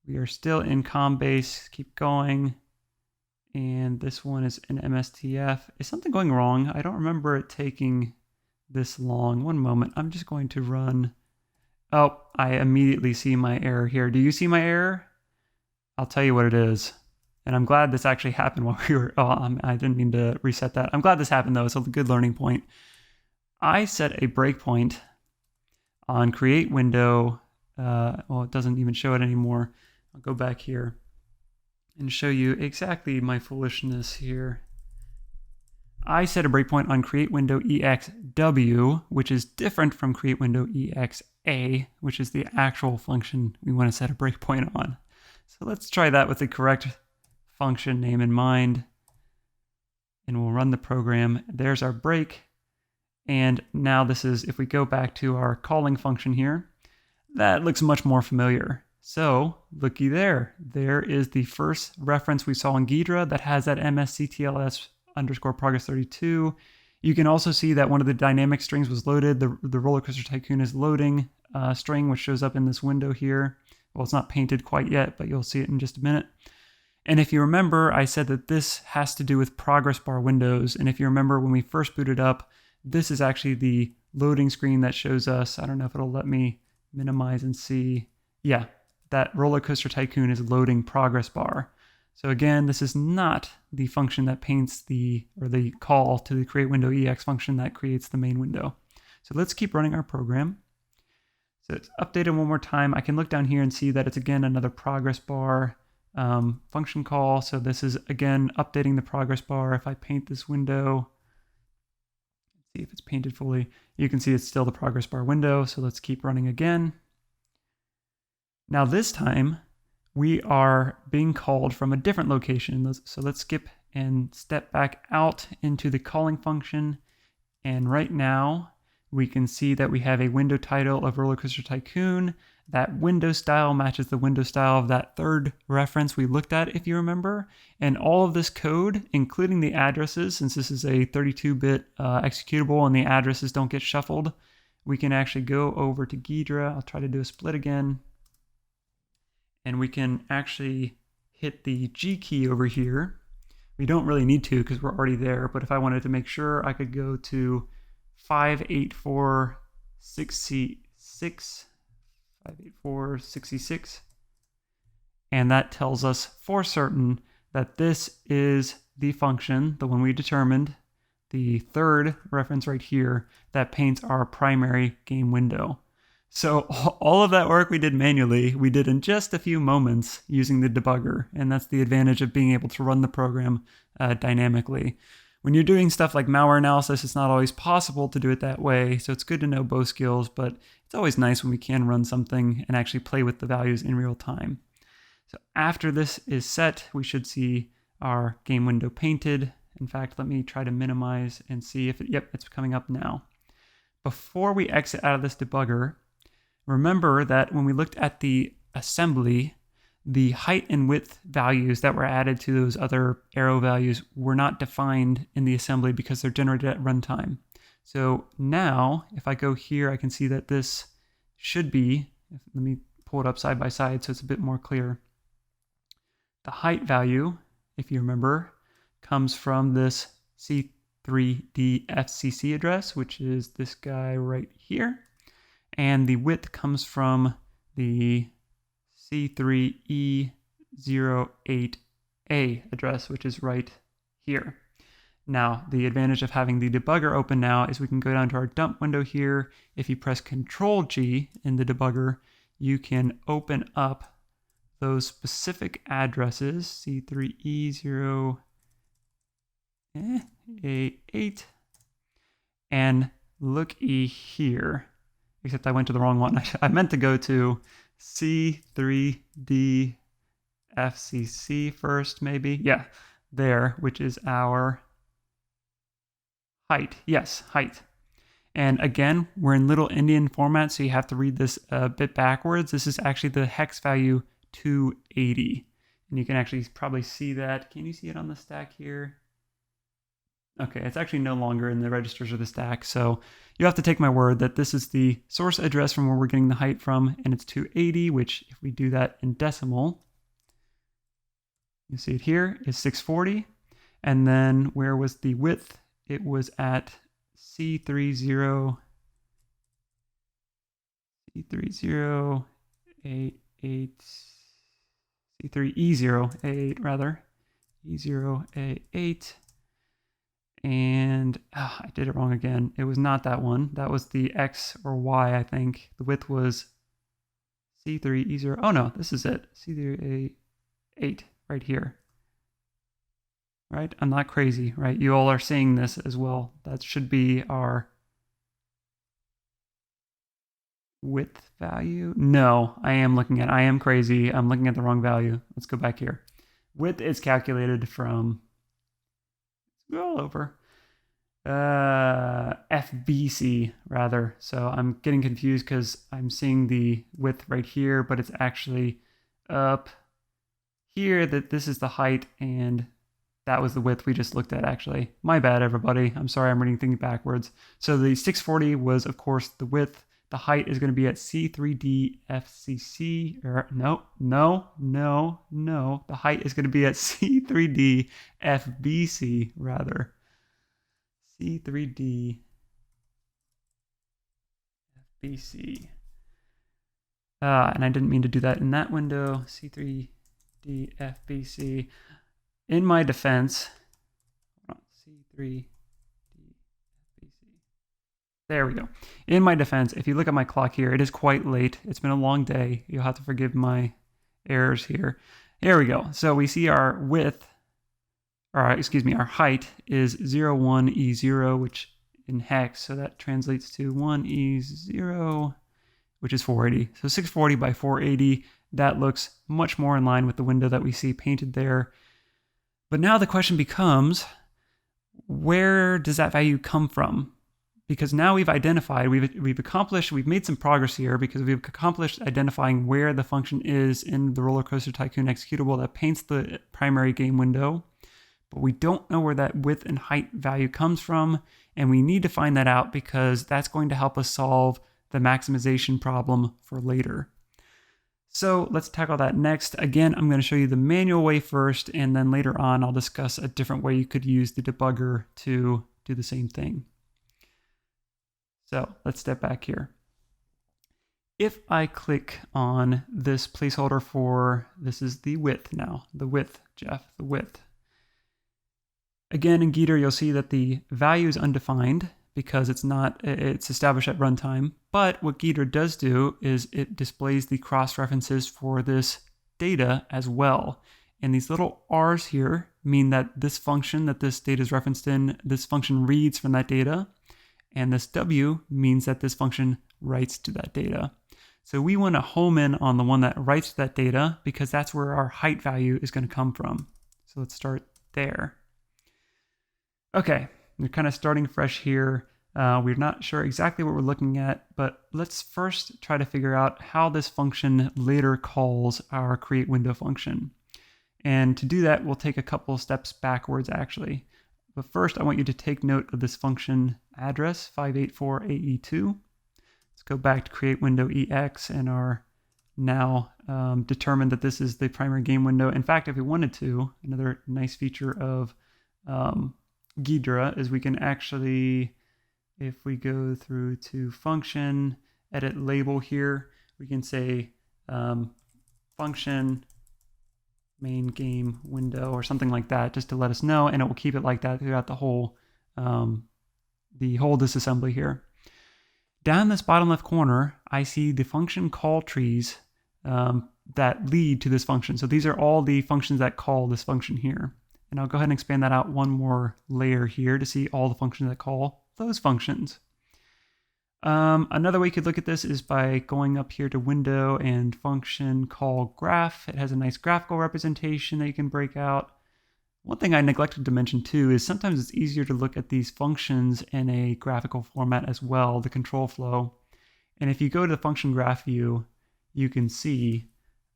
we are still in ComBase, keep going. And this one is in MSTF. Is something going wrong? I don't remember it taking this long. One moment, I'm just going to run. Oh, I immediately see my error here. Do you see my error? I'll tell you what it is. And I'm glad this actually happened while we were, I didn't mean to reset that. I'm glad this happened though, it's a good learning point. I set a breakpoint on create window. Well, it doesn't even show it anymore. I'll go back here and show you exactly my foolishness here. I set a breakpoint on CreateWindowExW, which is different from CreateWindowExA, which is the actual function we want to set a breakpoint on. So let's try that with the correct function name in mind. And we'll run the program. There's our break. And now this is, if we go back to our calling function here, that looks much more familiar. So looky there. There is the first reference we saw in Ghidra that has that MSCTLS_progress32. You can also see that one of the dynamic strings was loaded. The RollerCoaster Tycoon is loading a string, which shows up in this window here. Well, it's not painted quite yet, but you'll see it in just a minute. And if you remember, I said that this has to do with progress bar windows. And if you remember when we first booted up, this is actually the loading screen that shows us, I don't know if it'll let me minimize and see. Yeah, that RollerCoaster Tycoon is loading progress bar. So again, this is not the function that paints the call to the CreateWindowEx function that creates the main window. So let's keep running our program. So it's updated one more time. I can look down here and see that it's again another progress bar function call. So this is again updating the progress bar. If I paint this window, let's see if it's painted fully. You can see it's still the progress bar window. So let's keep running again. Now this time we are being called from a different location. So let's skip and step back out into the calling function. And right now we can see that we have a window title of RollerCoaster Tycoon. That window style matches the window style of that third reference we looked at, if you remember. And all of this code, including the addresses, since this is a 32-bit executable and the addresses don't get shuffled, we can actually go over to Ghidra. I'll try to do a split again. And we can actually hit the G key over here. We don't really need to because we're already there, but if I wanted to make sure, I could go to 58466, and that tells us for certain that this is the function, the one we determined, the third reference right here, that paints our primary game window. So all of that work we did manually, we did in just a few moments using the debugger, and that's the advantage of being able to run the program dynamically. When you're doing stuff like malware analysis, it's not always possible to do it that way, so it's good to know both skills, but it's always nice when we can run something and actually play with the values in real time. So after this is set, we should see our game window painted, In fact, let me try to minimize and see if yep, it's coming up now. Before we exit out of this debugger, remember that when we looked at the assembly, the height and width values that were added to those other arrow values were not defined in the assembly because they're generated at runtime. So now, if I go here, I can see that this should be, let me pull it up side by side so it's a bit more clear. The height value, if you remember, comes from this C3DFCC address, which is this guy right here. And the width comes from the C3E08A address, which is right here. Now, the advantage of having the debugger open now is we can go down to our dump window here. If you press Control-G in the debugger, you can open up those specific addresses, C3E08, and looky here. Except I went to the wrong one. I meant to go to C3DFCC first, maybe. Yeah, there, which is our height. Yes, height. And again, we're in Little Endian format, so you have to read this a bit backwards. This is actually the hex value 280. And you can actually probably see that. Can you see it on the stack here? Okay, it's actually no longer in the registers of the stack, so you have to take my word that this is the source address from where we're getting the height from, and it's 280, which if we do that in decimal, you see it here is 640. And then where was the width? It was at C3088, C3E08 rather, E0A8. And I did it wrong again. It was not that one. That was the X or Y, I think. The width was C3E0. Oh no, this is it. C3A8 right here. Right? I'm not crazy, right? You all are seeing this as well. That should be our width value. No, I am crazy. I'm looking at the wrong value. Let's go back here. Width is calculated from all over FBC rather. So I'm getting confused because I'm seeing the width right here, but it's actually up here that this is the height and that was the width we just looked at actually. My bad, everybody. I'm sorry, I'm reading things backwards. So the 640 was of course the width. The height is going to be at C3DFCC, or no. The height is going to be at C3DFBC, rather. C3DFBC. And I didn't mean to do that in that window. C3DFBC. In my defense, C3. There we go. In my defense, if you look at my clock here, it is quite late. It's been a long day. You'll have to forgive my errors here. Here we go. So we see our width, or excuse me, our height is 01E0, which in hex, so that translates to 1E0, which is 480. So 640 by 480, that looks much more in line with the window that we see painted there. But now the question becomes, where does that value come from? Because now we've identified, we've made some progress here because we've accomplished identifying where the function is in the RollerCoaster Tycoon executable that paints the primary game window. But we don't know where that width and height value comes from, and we need to find that out because that's going to help us solve the maximization problem for later. So let's tackle that next. Again, I'm going to show you the manual way first, and then later on I'll discuss a different way you could use the debugger to do the same thing. So let's step back here. If I click on this placeholder for, this is the width now, the width, Jeff, the width. Again, in Ghidra, you'll see that the value is undefined because it's established at runtime. But what Ghidra does do is it displays the cross references for this data as well. And these little R's here mean that this function that this data is referenced in, this function reads from that data. And this W means that this function writes to that data. So we want to home in on the one that writes to that data because that's where our height value is going to come from. So let's start there. Okay, we're kind of starting fresh here. We're not sure exactly what we're looking at, but let's first try to figure out how this function later calls our createWindow function. And to do that, we'll take a couple steps backwards actually. But first, I want you to take note of this function address 584AE2. Let's go back to CreateWindowEx and our now determined that this is the primary game window. In fact, if we wanted to, another nice feature of Ghidra is we can actually, if we go through to function, edit label here, we can say function main game window or something like that, just to let us know, and it will keep it like that throughout the whole disassembly here. Down this bottom left corner, I see the function call trees that lead to this function. So these are all the functions that call this function here. And I'll go ahead and expand that out one more layer here to see all the functions that call those functions. Another way you could look at this is by going up here to window and function call graph. It has a nice graphical representation that you can break out. One thing I neglected to mention too is sometimes it's easier to look at these functions in a graphical format as well, the control flow. And if you go to the function graph view, you can see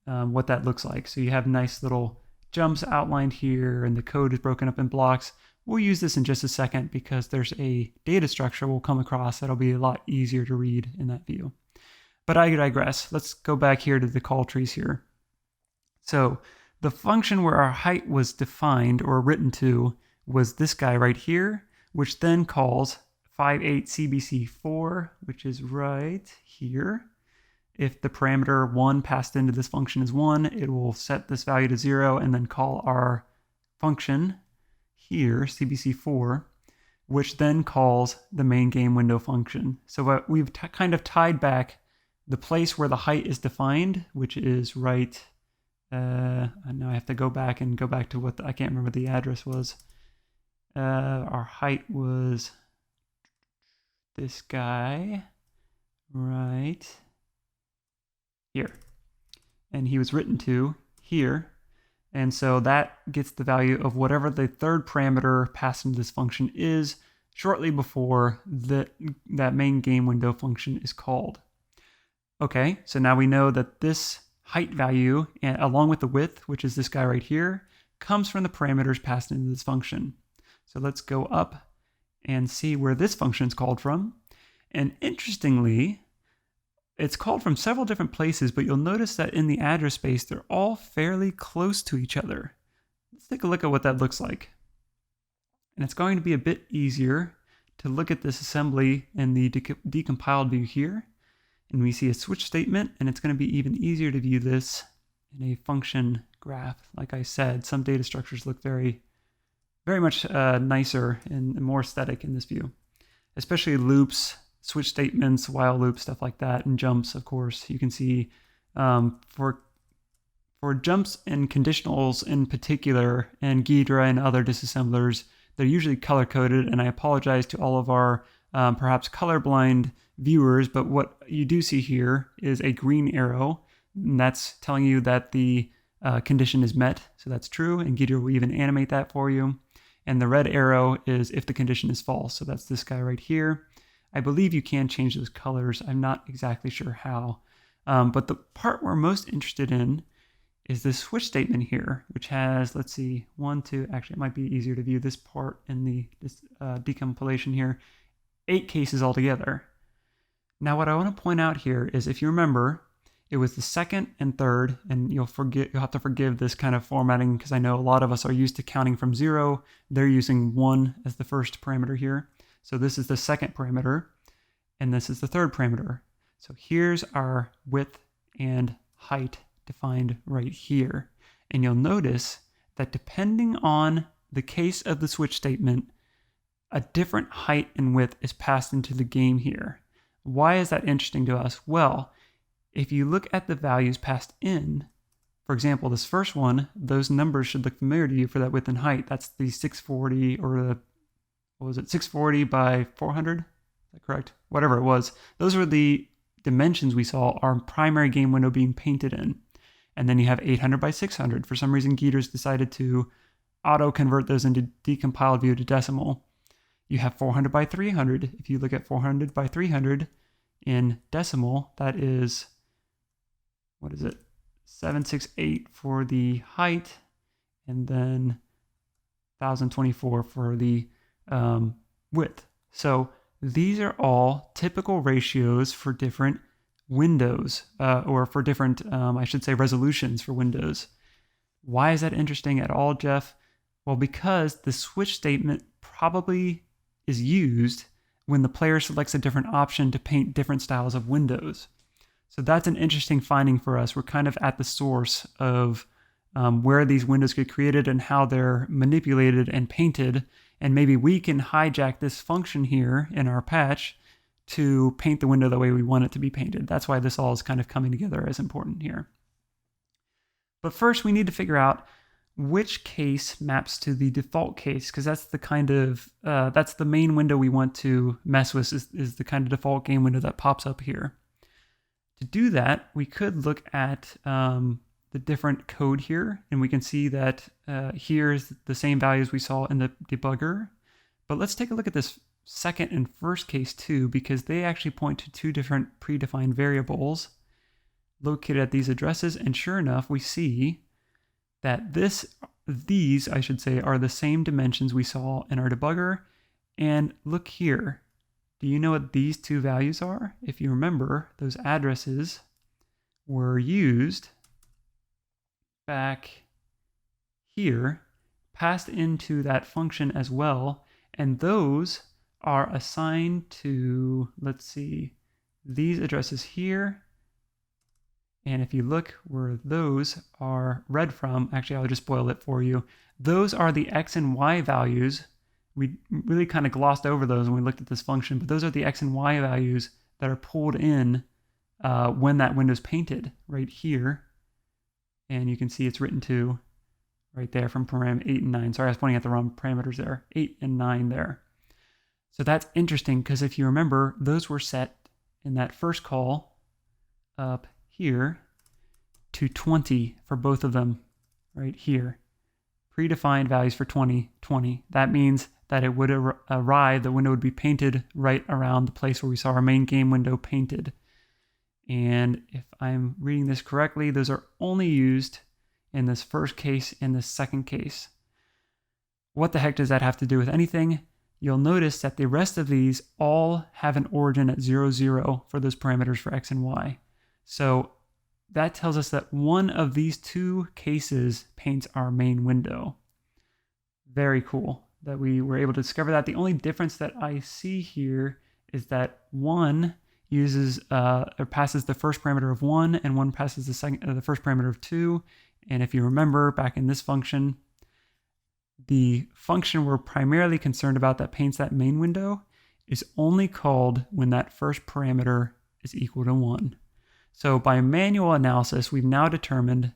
what that looks like. So you have nice little jumps outlined here and the code is broken up in blocks. We'll use this in just a second because there's a data structure we'll come across that'll be a lot easier to read in that view. But I digress. Let's go back here to the call trees here. So the function where our height was defined or written to was this guy right here, which then calls 58cbc4, which is right here. If the parameter 1 passed into this function is 1, it will set this value to 0 and then call our function here, cbc4, which then calls the main game window function. So we've kind of tied back the place where the height is defined, which is right, now I have to go back to what, I can't remember the address was. Our height was this guy, right here. And he was written to here. And so that gets the value of whatever the third parameter passed into this function is shortly before that main game window function is called. Okay, so now we know that this height value, along with the width, which is this guy right here, comes from the parameters passed into this function. So let's go up and see where this function is called from. And interestingly, it's called from several different places, but you'll notice that in the address space, they're all fairly close to each other. Let's take a look at what that looks like. And it's going to be a bit easier to look at this assembly in the decompiled view here. And we see a switch statement, and it's going to be even easier to view this in a function graph. Like I said, some data structures look very much nicer and more aesthetic in this view, especially loops, switch statements, while loops, stuff like that, and jumps, of course. You can see for jumps and conditionals in particular, and Ghidra and other disassemblers, they're usually color-coded, and I apologize to all of our perhaps colorblind viewers, but what you do see here is a green arrow, and that's telling you that the condition is met, so that's true, and Ghidra will even animate that for you. And the red arrow is if the condition is false, so that's this guy right here. I believe you can change those colors. I'm not exactly sure how. But the part we're most interested in is this switch statement here, which has, let's see, 1, 2, actually it might be easier to view this part in the decompilation here, 8 cases altogether. Now what I want to point out here is, if you remember, it was the second and third, and you'll have to forgive this kind of formatting because I know a lot of us are used to counting from 0. They're using 1 as the first parameter here. So this is the second parameter, and this is the third parameter. So here's our width and height defined right here. And you'll notice that depending on the case of the switch statement, a different height and width is passed into the game here. Why is that interesting to us? Well, if you look at the values passed in, for example, this first one, those numbers should look familiar to you for that width and height. That's the 640 or the, what was it, 640 by 400? Is that correct? Whatever it was. Those were the dimensions we saw our primary game window being painted in. And then you have 800 by 600. For some reason, Ghidra's decided to auto-convert those into decompiled view to decimal. You have 400 by 300. If you look at 400 by 300 in decimal, that is, what is it? 768 for the height, and then 1024 for the width. So these are all typical ratios for different windows, or for different, I should say, resolutions for windows. Why is that interesting at all, Jeff? Well, because the switch statement probably is used when the player selects a different option to paint different styles of windows. So that's an interesting finding for us. We're kind of at the source of where these windows get created and how they're manipulated and painted. And maybe we can hijack this function here in our patch to paint the window the way we want it to be painted. That's why this all is kind of coming together as important here. But first we need to figure out which case maps to the default case, because that's the kind of, that's the main window we want to mess with, is the kind of default game window that pops up here. To do that, we could look at the different code here, and we can see that here's the same values we saw in the debugger. But let's take a look at this second and first case too, because they actually point to two different predefined variables located at these addresses, and sure enough, we see that these, I should say, are the same dimensions we saw in our debugger. And look here. Do you know what these two values are? If you remember, those addresses were used back here, passed into that function as well, and those are assigned to, let's see, these addresses here. And if you look where those are read from, actually I'll just spoil it for you. Those are the X and Y values. We really kind of glossed over those when we looked at this function, but those are the X and Y values that are pulled in when that window's painted right here. And you can see it's written to right there from param 8 and 9. Sorry, I was pointing at the wrong parameters there. 8 and 9 there. So that's interesting because if you remember, those were set in that first call up here to 20 for both of them right here. Predefined values for 20, 20. That means that it would arrive, the window would be painted right around the place where we saw our main game window painted. And if I'm reading this correctly, those are only used in this first case and this second case. What the heck does that have to do with anything? You'll notice that the rest of these all have an origin at 0, 0 for those parameters for X and Y. So that tells us that one of these two cases paints our main window. Very cool that we were able to discover that. The only difference that I see here is that one uses or passes the first parameter of 1, and one passes the first parameter of 2. And if you remember back in this function, the function we're primarily concerned about that paints that main window is only called when that first parameter is equal to 1. So by manual analysis, we've now determined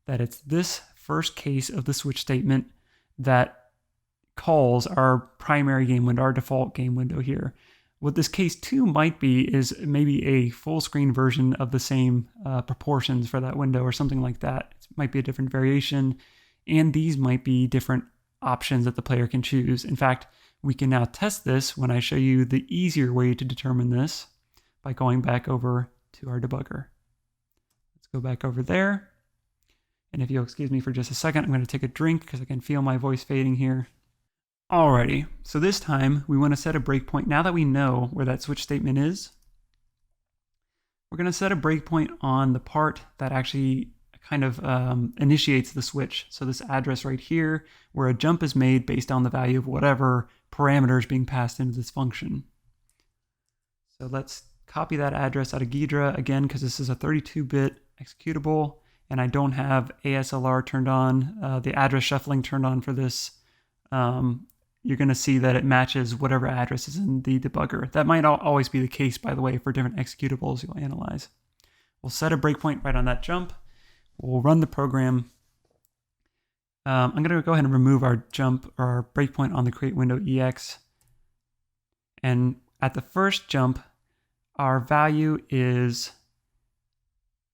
that it's this first case of the switch statement that calls our primary game window, our default game window here. What this case 2 might be is maybe a full screen version of the same proportions for that window or something like that. It might be a different variation, and these might be different options that the player can choose. In fact, we can now test this when I show you the easier way to determine this by going back over to our debugger. Let's go back over there. And if you'll excuse me for just a second, I'm going to take a drink because I can feel my voice fading here. Alrighty, so this time we want to set a breakpoint. Now that we know where that switch statement is, we're going to set a breakpoint on the part that actually kind of initiates the switch. So this address right here, where a jump is made based on the value of whatever parameters being passed into this function. So let's copy that address out of Ghidra again, because this is a 32-bit executable, and I don't have ASLR turned on, the address shuffling turned on for this. You're going to see that it matches whatever address is in the debugger. That might always be the case, by the way, for different executables you'll analyze. We'll set a breakpoint right on that jump. We'll run the program. I'm going to go ahead and remove our jump or our breakpoint on the CreateWindowEx. And at the first jump, our value is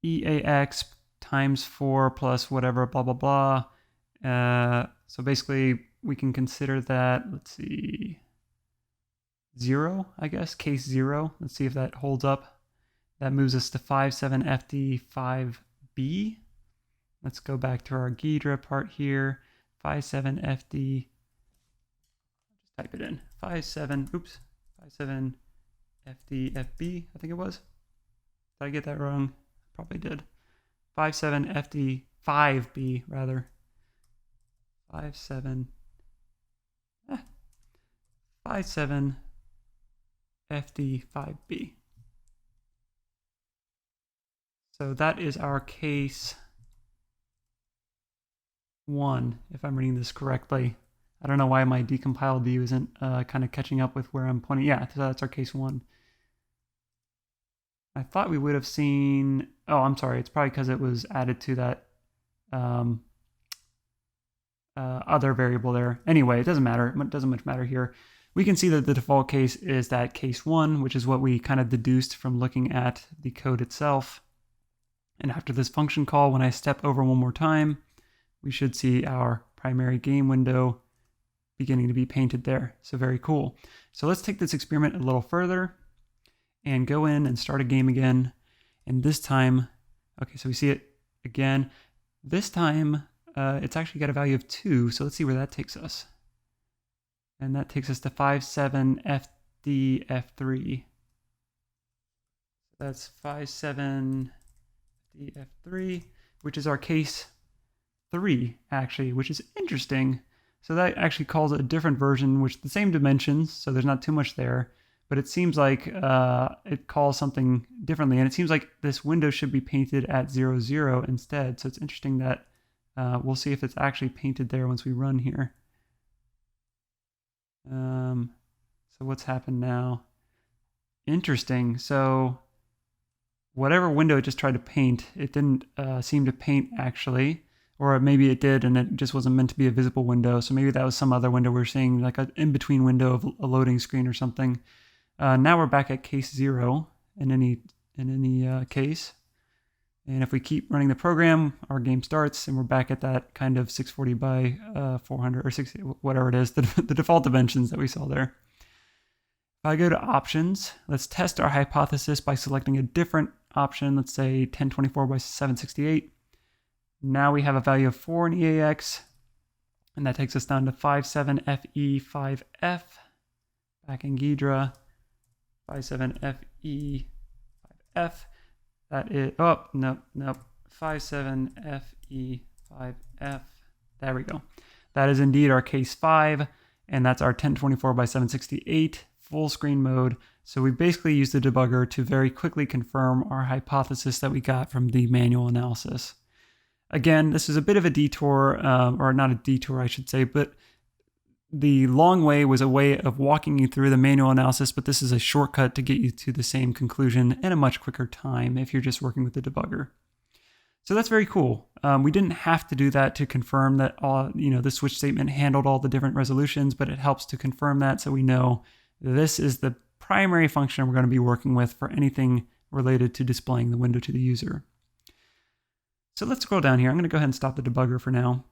EAX times 4 plus whatever, blah, blah, blah. So basically, we can consider that, let's see, 0, I guess, case 0. Let's see if that holds up. That moves us to 57FD5B. Let's go back to our Ghidra part here. 57FD, just type it in. 57FDFB, I think it was. Did I get that wrong? Probably did. 57FD5B, rather. 57FD5B. So that is our case 1, if I'm reading this correctly. I don't know why my decompiled view isn't kind of catching up with where I'm pointing. Yeah, so that's our case 1. I thought we would have seen, oh, I'm sorry, it's probably because it was added to that other variable there. Anyway, it doesn't matter. It doesn't much matter here. We can see that the default case is that case 1, which is what we kind of deduced from looking at the code itself. And after this function call, when I step over one more time, we should see our primary game window beginning to be painted there. So very cool. So let's take this experiment a little further and go in and start a game again. And this time, okay, so we see it again. This time, it's actually got a value of 2. So let's see where that takes us. And that takes us to 57FDF3. That's 57FDF3, which is our case 3, actually, which is interesting. So that actually calls a different version, which the same dimensions, so there's not too much there, but it seems like it calls something differently, and it seems like this window should be painted at 0, 0 instead. So it's interesting that we'll see if it's actually painted there once we run here. So what's happened now? Interesting. So whatever window it just tried to paint, it didn't seem to paint actually. Or maybe it did and it just wasn't meant to be a visible window. So maybe that was some other window we're seeing, like an in-between window of a loading screen or something. Now we're back at case 0 in any case. And if we keep running the program, our game starts and we're back at that kind of 640 by 400 or 60, whatever it is, the default dimensions that we saw there. If I go to options, let's test our hypothesis by selecting a different option. Let's say 1024 by 768. Now we have a value of 4 in EAX, and that takes us down to 57FE5F. Back in Ghidra, 57FE5F. That is, oh, nope, 57FE5F. There we go. That is indeed our case 5, and that's our 1024 by 768 full screen mode. So we basically used the debugger to very quickly confirm our hypothesis that we got from the manual analysis. Again, this is a bit of a detour, or not a detour, I should say, but the long way was a way of walking you through the manual analysis, but this is a shortcut to get you to the same conclusion in a much quicker time if you're just working with the debugger. So that's very cool. We didn't have to do that to confirm that the switch statement handled all the different resolutions, but it helps to confirm that so we know this is the primary function we're going to be working with for anything related to displaying the window to the user. So let's scroll down here. I'm going to go ahead and stop the debugger for now.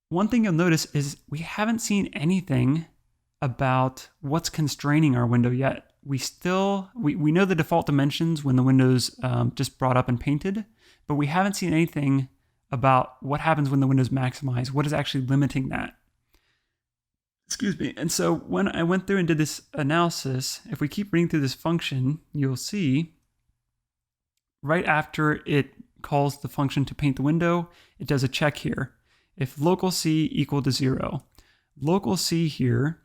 One thing you'll notice is we haven't seen anything about what's constraining our window yet. We know the default dimensions when the window's just brought up and painted, but we haven't seen anything about what happens when the window's maximized. What is actually limiting that? Excuse me. And so when I went through and did this analysis, if we keep reading through this function, you'll see right after it calls the function to paint the window, it does a check here. If local C equal to 0, local C here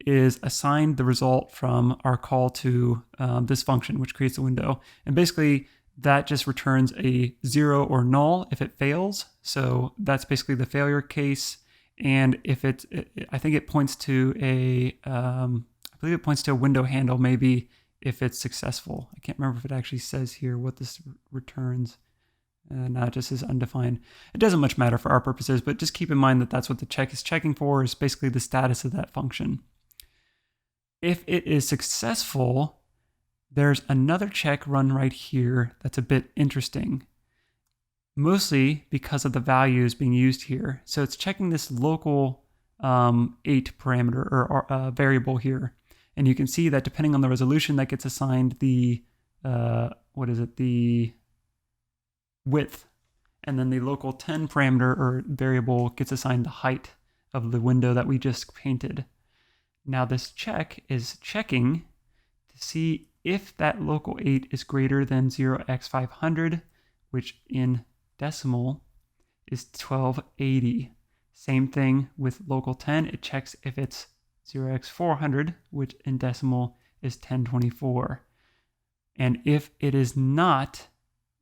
is assigned the result from our call to this function, which creates a window. And basically that just returns a 0 or null if it fails. So that's basically the failure case. And if I think it points to I believe it points to a window handle maybe if it's successful. I can't remember if it actually says here what this returns. No, it just is undefined. It doesn't much matter for our purposes, but just keep in mind that that's what the check is checking for, is basically the status of that function. If it is successful, there's another check run right here that's a bit interesting, mostly because of the values being used here. So it's checking this local parameter or variable here. And you can see that depending on the resolution, that gets assigned the, the width. And then the local 10 parameter or variable gets assigned the height of the window that we just painted. Now this check is checking to see if that local 8 is greater than 0x500, which in decimal is 1280. Same thing with local 10. It checks if it's 0x400, which in decimal is 1024. And if it is not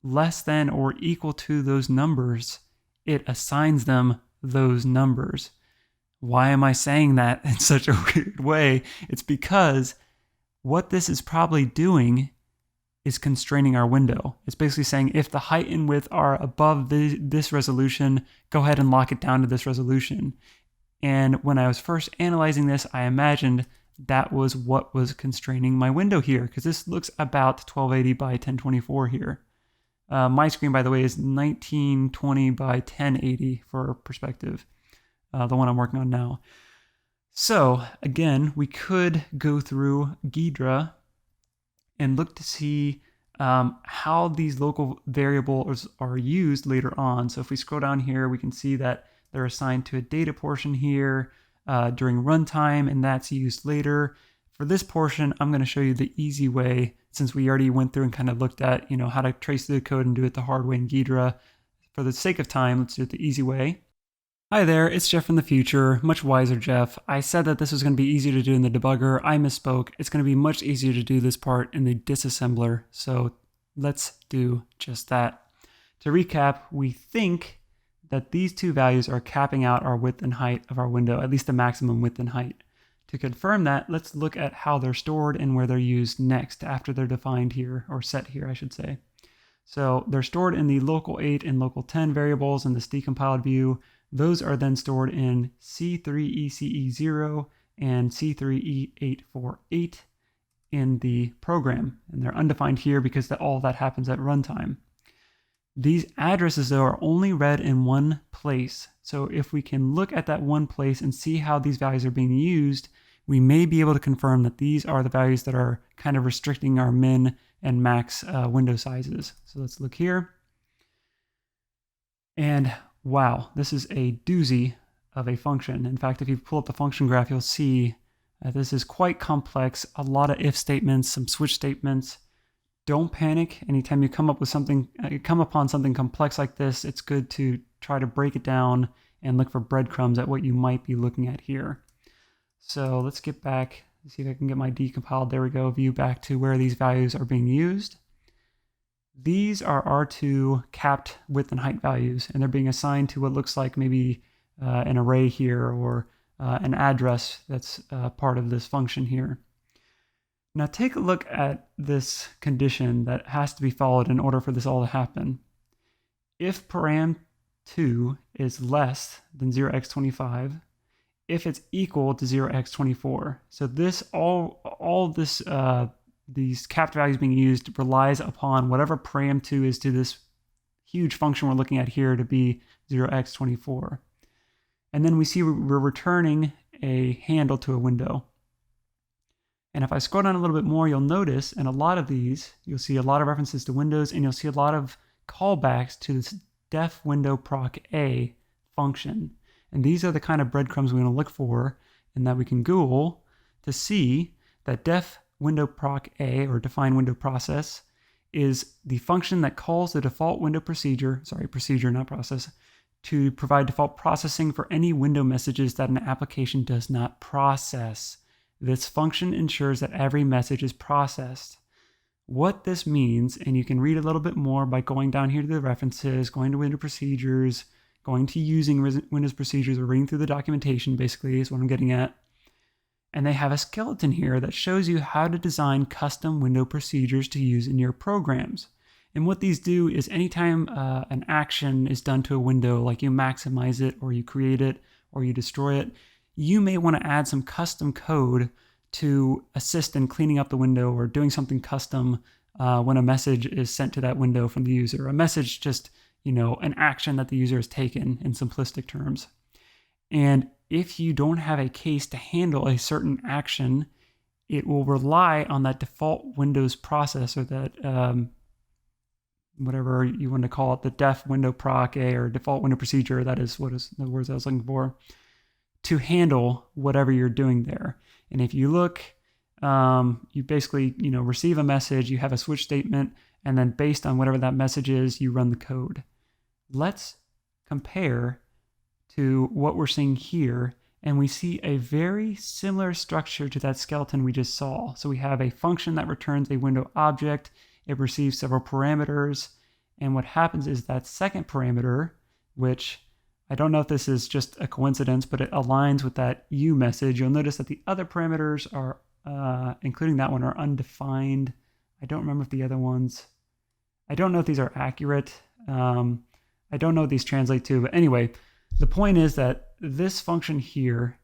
less than or equal to those numbers, it assigns them those numbers. Why am I saying that in such a weird way? It's because what this is probably doing is constraining our window. It's basically saying if the height and width are above this resolution, go ahead and lock it down to this resolution. And when I was first analyzing this, I imagined that was what was constraining my window here, because this looks about 1280 by 1024 here. My screen, by the way, is 1920 by 1080 for perspective, the one I'm working on now. So again, we could go through Ghidra and look to see how these local variables are used later on. So if we scroll down here, we can see that they're assigned to a data portion here during runtime, and that's used later. For this portion, I'm going to show you the easy way, since we already went through and kind of looked at, how to trace the code and do it the hard way in Ghidra. For the sake of time, let's do it the easy way. Hi there, it's Jeff from the future, much wiser Jeff. I said that this was going to be easier to do in the debugger. I misspoke. It's going to be much easier to do this part in the disassembler. So let's do just that. To recap, we think that these two values are capping out our width and height of our window, at least the maximum width and height. To confirm that, let's look at how they're stored and where they're used next after they're defined here, or set here, I should say. So they're stored in the local 8 and local 10 variables in this decompiled view. Those are then stored in C3ECE0 and C3E848 in the program. And they're undefined here because all that happens at runtime. These addresses, though, are only read in one place. So if we can look at that one place and see how these values are being used, we may be able to confirm that these are the values that are kind of restricting our min and max window sizes. So let's look here. And wow, this is a doozy of a function. In fact, if you pull up the function graph, you'll see this is quite complex. A lot of if statements, some switch statements. Don't panic. Anytime you come upon something complex like this, it's good to try to break it down and look for breadcrumbs at what you might be looking at here. So let's get back, see if I can get my decompiled, there we go, view back to where these values are being used. These are R2 capped width and height values, and they're being assigned to what looks like maybe an array here or an address that's part of this function here. Now take a look at this condition that has to be followed in order for this all to happen. If param2 is less than 0x25, if it's equal to 0x24. So this these capped values being used relies upon whatever param2 is to this huge function we're looking at here to be 0x24. And then we see we're returning a handle to a window. And if I scroll down a little bit more, you'll notice in a lot of these, you'll see a lot of references to windows, and you'll see a lot of callbacks to this def window proc a function. And these are the kind of breadcrumbs we want to look for, and that we can Google to see that def window proc a, or define window process, is the function that calls the default window procedure, not process, to provide default processing for any window messages that an application does not process. This function ensures that every message is processed. What this means, and you can read a little bit more by going down here to the references, going to window procedures, going to using Windows procedures, or reading through the documentation, basically, is what I'm getting at. And they have a skeleton here that shows you how to design custom window procedures to use in your programs. And what these do is anytime an action is done to a window, like you maximize it, or you create it, or you destroy it, you may want to add some custom code to assist in cleaning up the window or doing something custom when a message is sent to that window from the user. A message, just, an action that the user has taken in simplistic terms. And if you don't have a case to handle a certain action, it will rely on that default Windows process, or that whatever you want to call it, the def window proc A or default window procedure, that is what is the words I was looking for, to handle whatever you're doing there. And if you look, you basically, receive a message, you have a switch statement, and then based on whatever that message is, you run the code. Let's compare to what we're seeing here, and we see a very similar structure to that skeleton we just saw. So we have a function that returns a window object. It receives several parameters, and what happens is that second parameter, which I don't know if this is just a coincidence, but it aligns with that U message. You'll notice that the other parameters are, including that one, are undefined. I don't remember if the other ones, I don't know if these are accurate. I don't know what these translate to, but anyway, the point is that this function here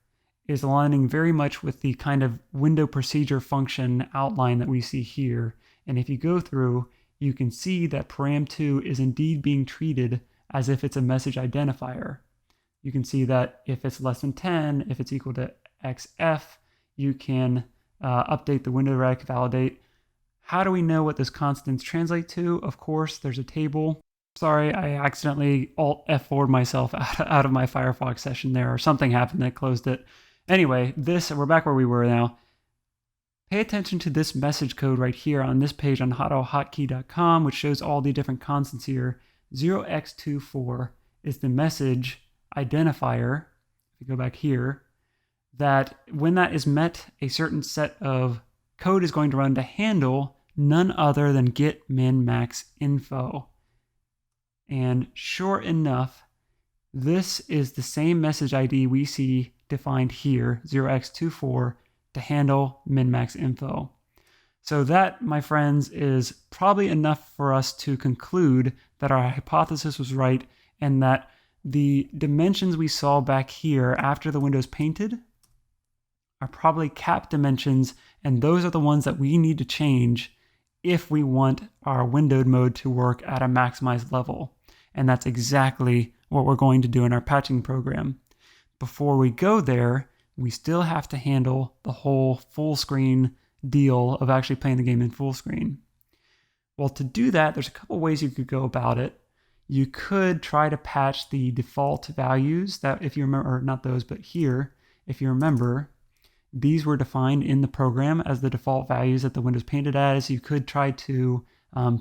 is aligning very much with the kind of window procedure function outline that we see here. And if you go through, you can see that param2 is indeed being treated as if it's a message identifier. You can see that if it's less than 10, if it's equal to xf, you can update the window rec validate. How do we know what those constants translate to? Of course, there's a table. Sorry, I accidentally Alt F4'd myself out of my Firefox session there, or something happened that closed it. Anyway, we're back where we were now. Pay attention to this message code right here on this page on hotkey.com, which shows all the different constants here. 0x24 is the message identifier, if you go back here, that when that is met, a certain set of code is going to run to handle none other than get min max info. And sure enough, this is the same message ID we see defined here, 0x24, to handle min-max info. So that, my friends, is probably enough for us to conclude that our hypothesis was right, and that the dimensions we saw back here after the window's painted are probably cap dimensions, and those are the ones that we need to change if we want our windowed mode to work at a maximized level. And that's exactly what we're going to do in our patching program. Before we go there, we still have to handle the whole full screen deal of actually playing the game in full screen. Well, to do that, there's a couple ways you could go about it. You could try to patch the default values that, if you remember, or not those, but here, if you remember, these were defined in the program as the default values that the window's painted as. You could try to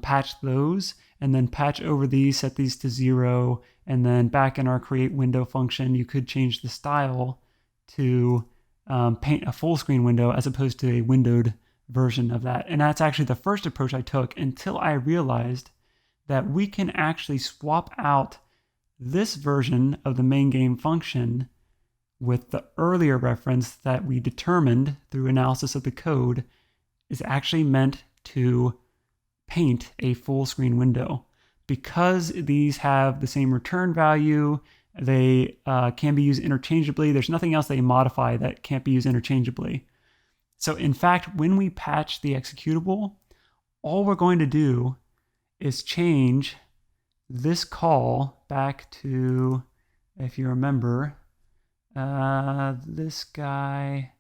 patch those and then patch over these, set these to 0, and then back in our create window function, you could change the style to paint a full screen window as opposed to a windowed version of that. And that's actually the first approach I took until I realized that we can actually swap out this version of the main game function with the earlier reference that we determined through analysis of the code is actually meant to paint a full screen window. Because these have the same return value, they can be used interchangeably. There's nothing else they modify that can't be used interchangeably. So in fact, when we patch the executable, all we're going to do is change this call back to, if you remember, this guy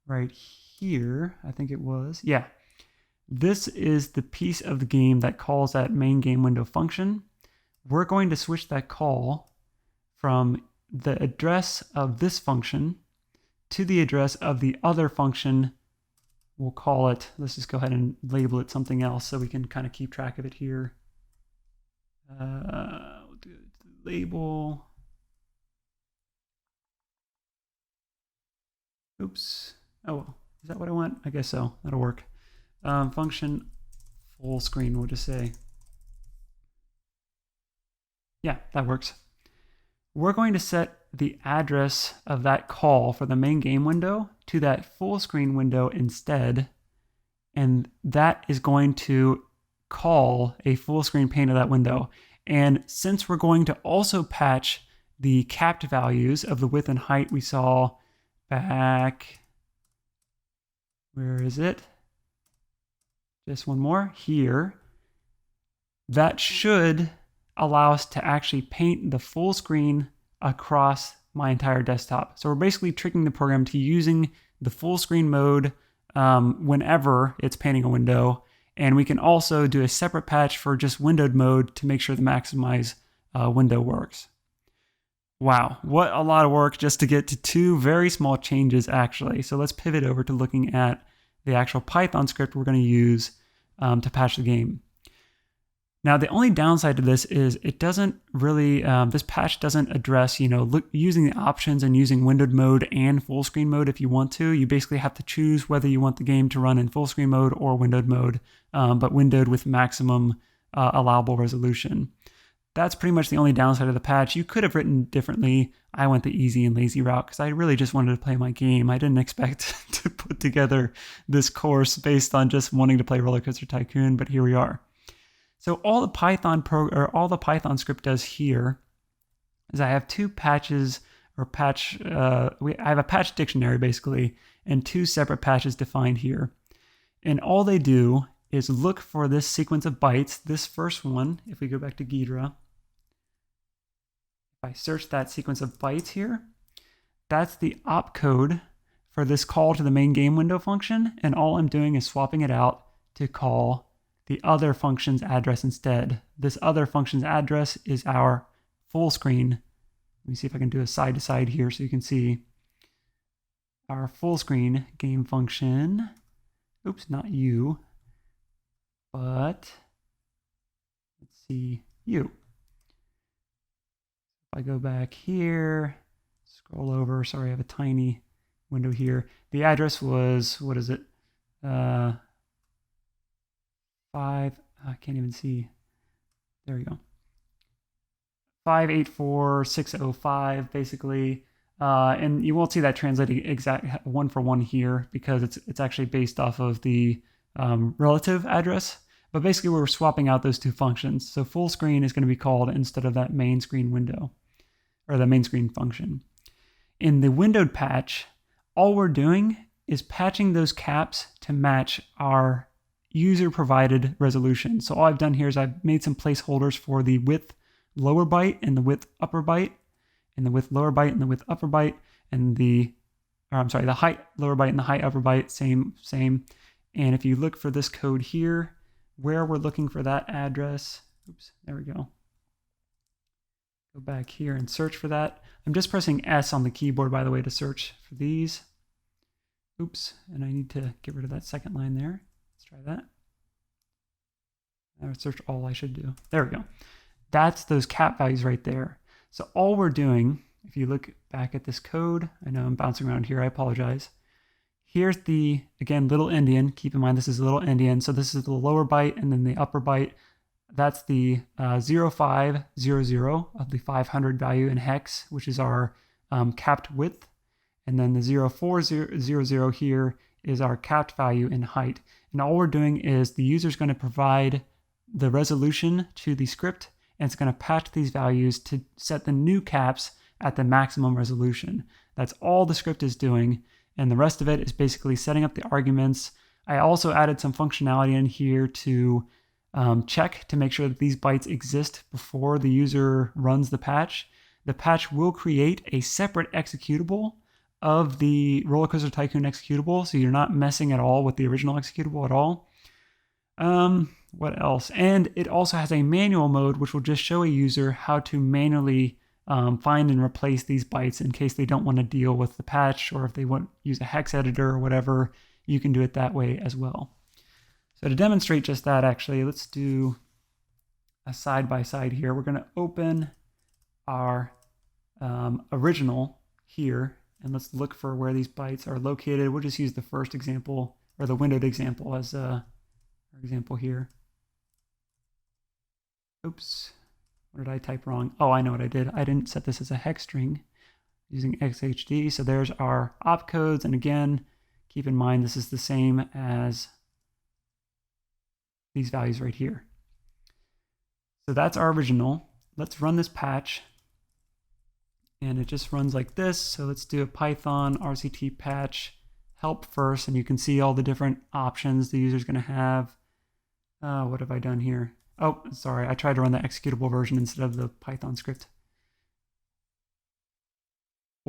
right here, I think it was. Yeah. This is the piece of the game that calls that main game window function. We're going to switch that call from the address of this function to the address of the other function. We'll call it, let's just go ahead and label it something else so we can kind of keep track of it here. We'll do label. Oops. Oh, well, is that what I want? I guess so. That'll work. Function full screen, we'll just say. Yeah, that works. We're going to set the address of that call for the main game window to that full screen window instead. And that is going to call a full screen pane of that window. And since we're going to also patch the capped values of the width and height we saw back, where is it? Just one more here. That should allow us to actually paint the full screen across my entire desktop. So we're basically tricking the program to using the full screen mode whenever it's painting a window. And we can also do a separate patch for just windowed mode to make sure the maximize window works. Wow, what a lot of work just to get to two very small changes actually. So let's pivot over to looking at the actual Python script we're going to use to patch the game. Now, the only downside to this is it doesn't really, this patch doesn't address, using the options and using windowed mode and full screen mode if you want to. You basically have to choose whether you want the game to run in full screen mode or windowed mode, but windowed with maximum allowable resolution. That's pretty much the only downside of the patch. You could have written differently. I went the easy and lazy route because I really just wanted to play my game. I didn't expect to put together this course based on just wanting to play RollerCoaster Tycoon, but here we are. So all the Python script does here is I have two patches I have a patch dictionary basically and two separate patches defined here. And all they do is look for this sequence of bytes. This first one, if we go back to Ghidra, if I search that sequence of bytes here, that's the opcode for this call to the main game window function. And all I'm doing is swapping it out to call the other function's address instead. This other function's address is our full screen. Let me see if I can do a side to side here so you can see our full screen game function. Oops, not you, but let's see, you. If I go back here, scroll over, sorry, I have a tiny window here. The address was, what is it? I can't even see. There we go. 584605 basically. And you won't see that translating exact one for one here because it's actually based off of the relative address. But basically we're swapping out those two functions. So full screen is going to be called instead of that main screen window or the main screen function. In the windowed patch, all we're doing is patching those caps to match our user provided resolution. So all I've done here is I've made some placeholders for the width lower byte and the width upper byte, and the width lower byte and the width upper byte, and the height lower byte and the height upper byte, same. And if you look for this code here, where we're looking for that address, oops, there we go. Go back here and search for that. I'm just pressing S on the keyboard, by the way, to search for these. Oops, and I need to get rid of that second line there. Let's try that. Search all I should do. There we go. That's those cap values right there. So all we're doing, if you look back at this code, I know I'm bouncing around here, I apologize. Here's the, again, little endian. Keep in mind this is a little endian. So this is the lower byte and then the upper byte. That's the 0500 of the 500 value in hex, which is our capped width. And then the 0400 here is our capped value in height. And all we're doing is the user is going to provide the resolution to the script, and it's going to patch these values to set the new caps at the maximum resolution. That's all the script is doing, and the rest of it is basically setting up the arguments. I also added some functionality in here to check to make sure that these bytes exist before the user runs the patch. The patch will create a separate executable of the RollerCoaster Tycoon executable, so you're not messing at all with the original executable at all. What else? And it also has a manual mode, which will just show a user how to manually find and replace these bytes in case they don't want to deal with the patch, or if they want to use a hex editor or whatever, you can do it that way as well. So to demonstrate just that, actually, let's do a side-by-side here. We're going to open our original here, and let's look for where these bytes are located. We'll just use the first example, or the windowed example, as our example here. Oops, what did I type wrong? Oh, I know what I did. I didn't set this as a hex string using XHD. So there's our opcodes, and again, keep in mind this is the same as these values right here. So that's our original. Let's run this patch. And it just runs like this. So let's do a Python RCT patch help first, and you can see all the different options the user's going to have. What have I done here? Oh, sorry, I tried to run the executable version instead of the Python script.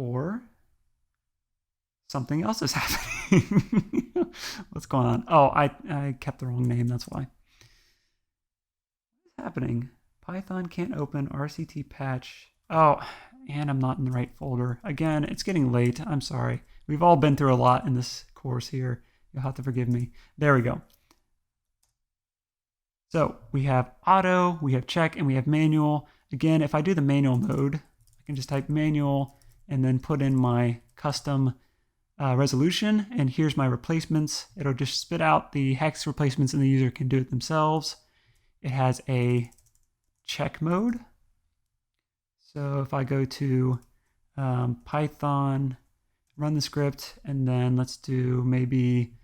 or something else is happening. What's going on? Oh, I kept the wrong name, that's why. What's happening? Python can't open RCT patch. Oh, and I'm not in the right folder. Again, it's getting late. I'm sorry. We've all been through a lot in this course here. You'll have to forgive me. There we go. So we have auto, we have check, and we have manual. Again, if I do the manual mode, I can just type manual and then put in my custom resolution, and here's my replacements. It'll just spit out the hex replacements and the user can do it themselves. It has a check mode. So if I go to Python, run the script, and then let's do maybe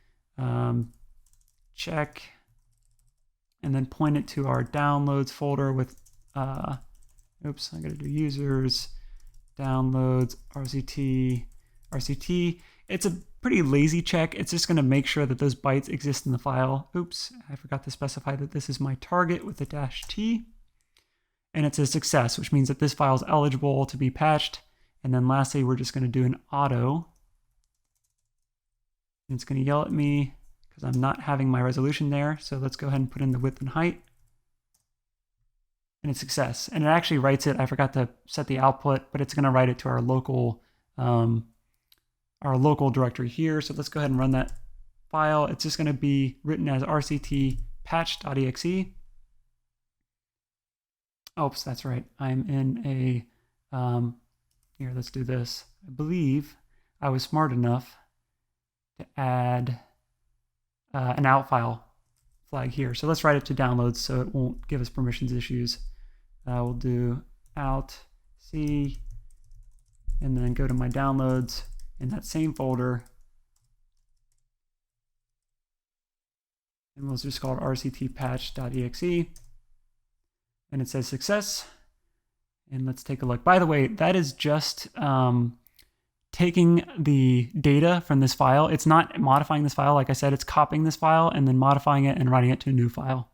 check, and then point it to our downloads folder with, oops, I gotta do users, downloads, RCT. It's a pretty lazy check. It's just gonna make sure that those bytes exist in the file. Oops, I forgot to specify that this is my target with a -t. And it's a success, which means that this file is eligible to be patched. And then lastly, we're just gonna do an auto. And it's gonna yell at me because I'm not having my resolution there. So let's go ahead and put in the width and height. And it's success. And it actually writes it. I forgot to set the output, but it's gonna write it to our local directory here. So let's go ahead and run that file. It's just gonna be written as rct patch.exe. Oops, that's right. I'm in a, here, let's do this. I believe I was smart enough to add an out file flag here. So let's write it to downloads so it won't give us permissions issues. We'll do out C and then go to my downloads in that same folder. And we'll just call it rct patch.exe. And it says success. And let's take a look. By the way, that is just taking the data from this file. It's not modifying this file. Like I said, it's copying this file and then modifying it and writing it to a new file.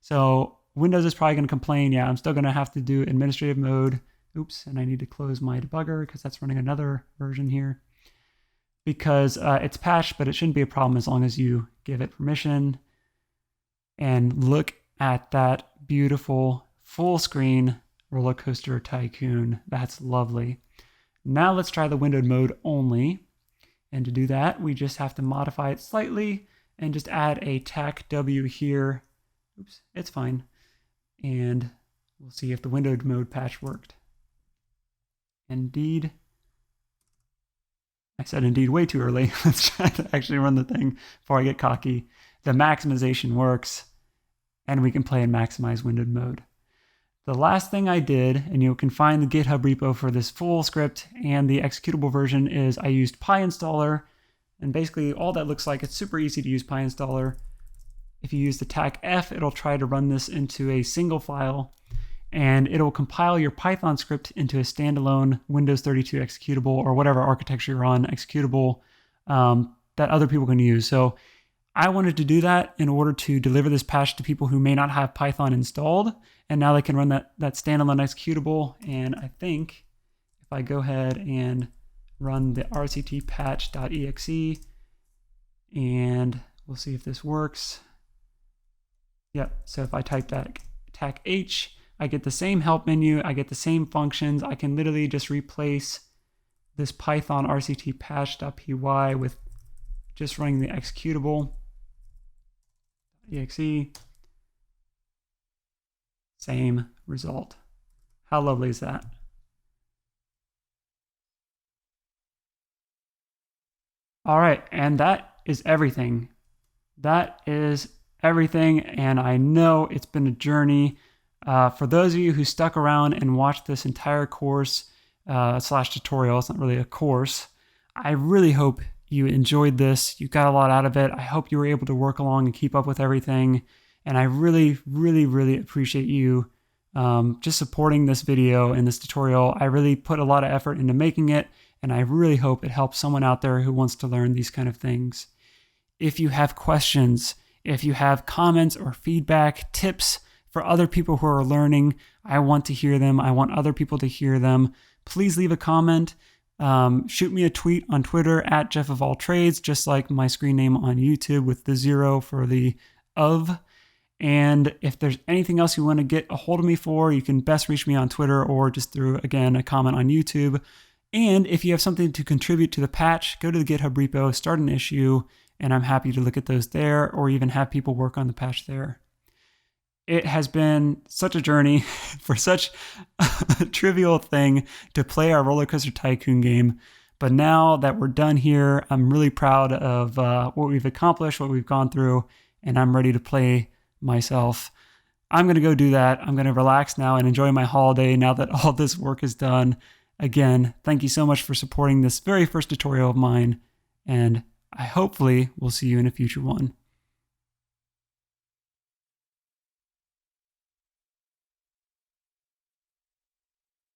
So Windows is probably going to complain, yeah, I'm still going to have to do administrative mode. Oops, and I need to close my debugger because that's running another version here. Because it's patched, but it shouldn't be a problem as long as you give it permission. And look at that beautiful full screen RollerCoaster Tycoon. That's lovely. Now let's try the windowed mode only. And to do that, we just have to modify it slightly and just add a tac W here. Oops, it's fine. And we'll see if the windowed mode patch worked. Indeed. I said indeed way too early. Let's try to actually run the thing before I get cocky. The maximization works, and we can play in maximize windowed mode. The last thing I did, and you can find the GitHub repo for this full script and the executable version, is I used PyInstaller. And basically all that looks like, it's super easy to use PyInstaller. If you use the tac F, it'll try to run this into a single file, and it'll compile your Python script into a standalone Windows 32 executable or whatever architecture you're on executable that other people can use. So I wanted to do that in order to deliver this patch to people who may not have Python installed, and now they can run that standalone executable. And I think if I go ahead and run the rct patch.exe, and we'll see if this works. Yep, so if I type that tac H, I get the same help menu, I get the same functions. I can literally just replace this Python rct patch.py with just running the executable exe. Same result. How lovely is that? All right, and that is everything. That is everything, and I know it's been a journey. For those of you who stuck around and watched this entire course slash tutorial, it's not really a course, I really hope you enjoyed this. You got a lot out of it. I hope you were able to work along and keep up with everything. And I really, really, really appreciate you just supporting this video and this tutorial. I really put a lot of effort into making it, and I really hope it helps someone out there who wants to learn these kind of things. If you have questions, if you have comments or feedback, tips for other people who are learning, I want to hear them. I want other people to hear them. Please leave a comment. Shoot me a tweet on Twitter at JeffOfAllTrades, just like my screen name on YouTube with the 0 for the of. And if there's anything else you want to get a hold of me for, you can best reach me on Twitter or just through, again, a comment on YouTube. And if you have something to contribute to the patch, go to the GitHub repo, start an issue, and I'm happy to look at those there or even have people work on the patch there. It has been such a journey for such a trivial thing to play our RollerCoaster Tycoon game. But now that we're done here, I'm really proud of what we've accomplished, what we've gone through, and I'm ready to play myself. I'm going to go do that. I'm going to relax now and enjoy my holiday now that all this work is done. Again, thank you so much for supporting this very first tutorial of mine, and I hopefully will see you in a future one.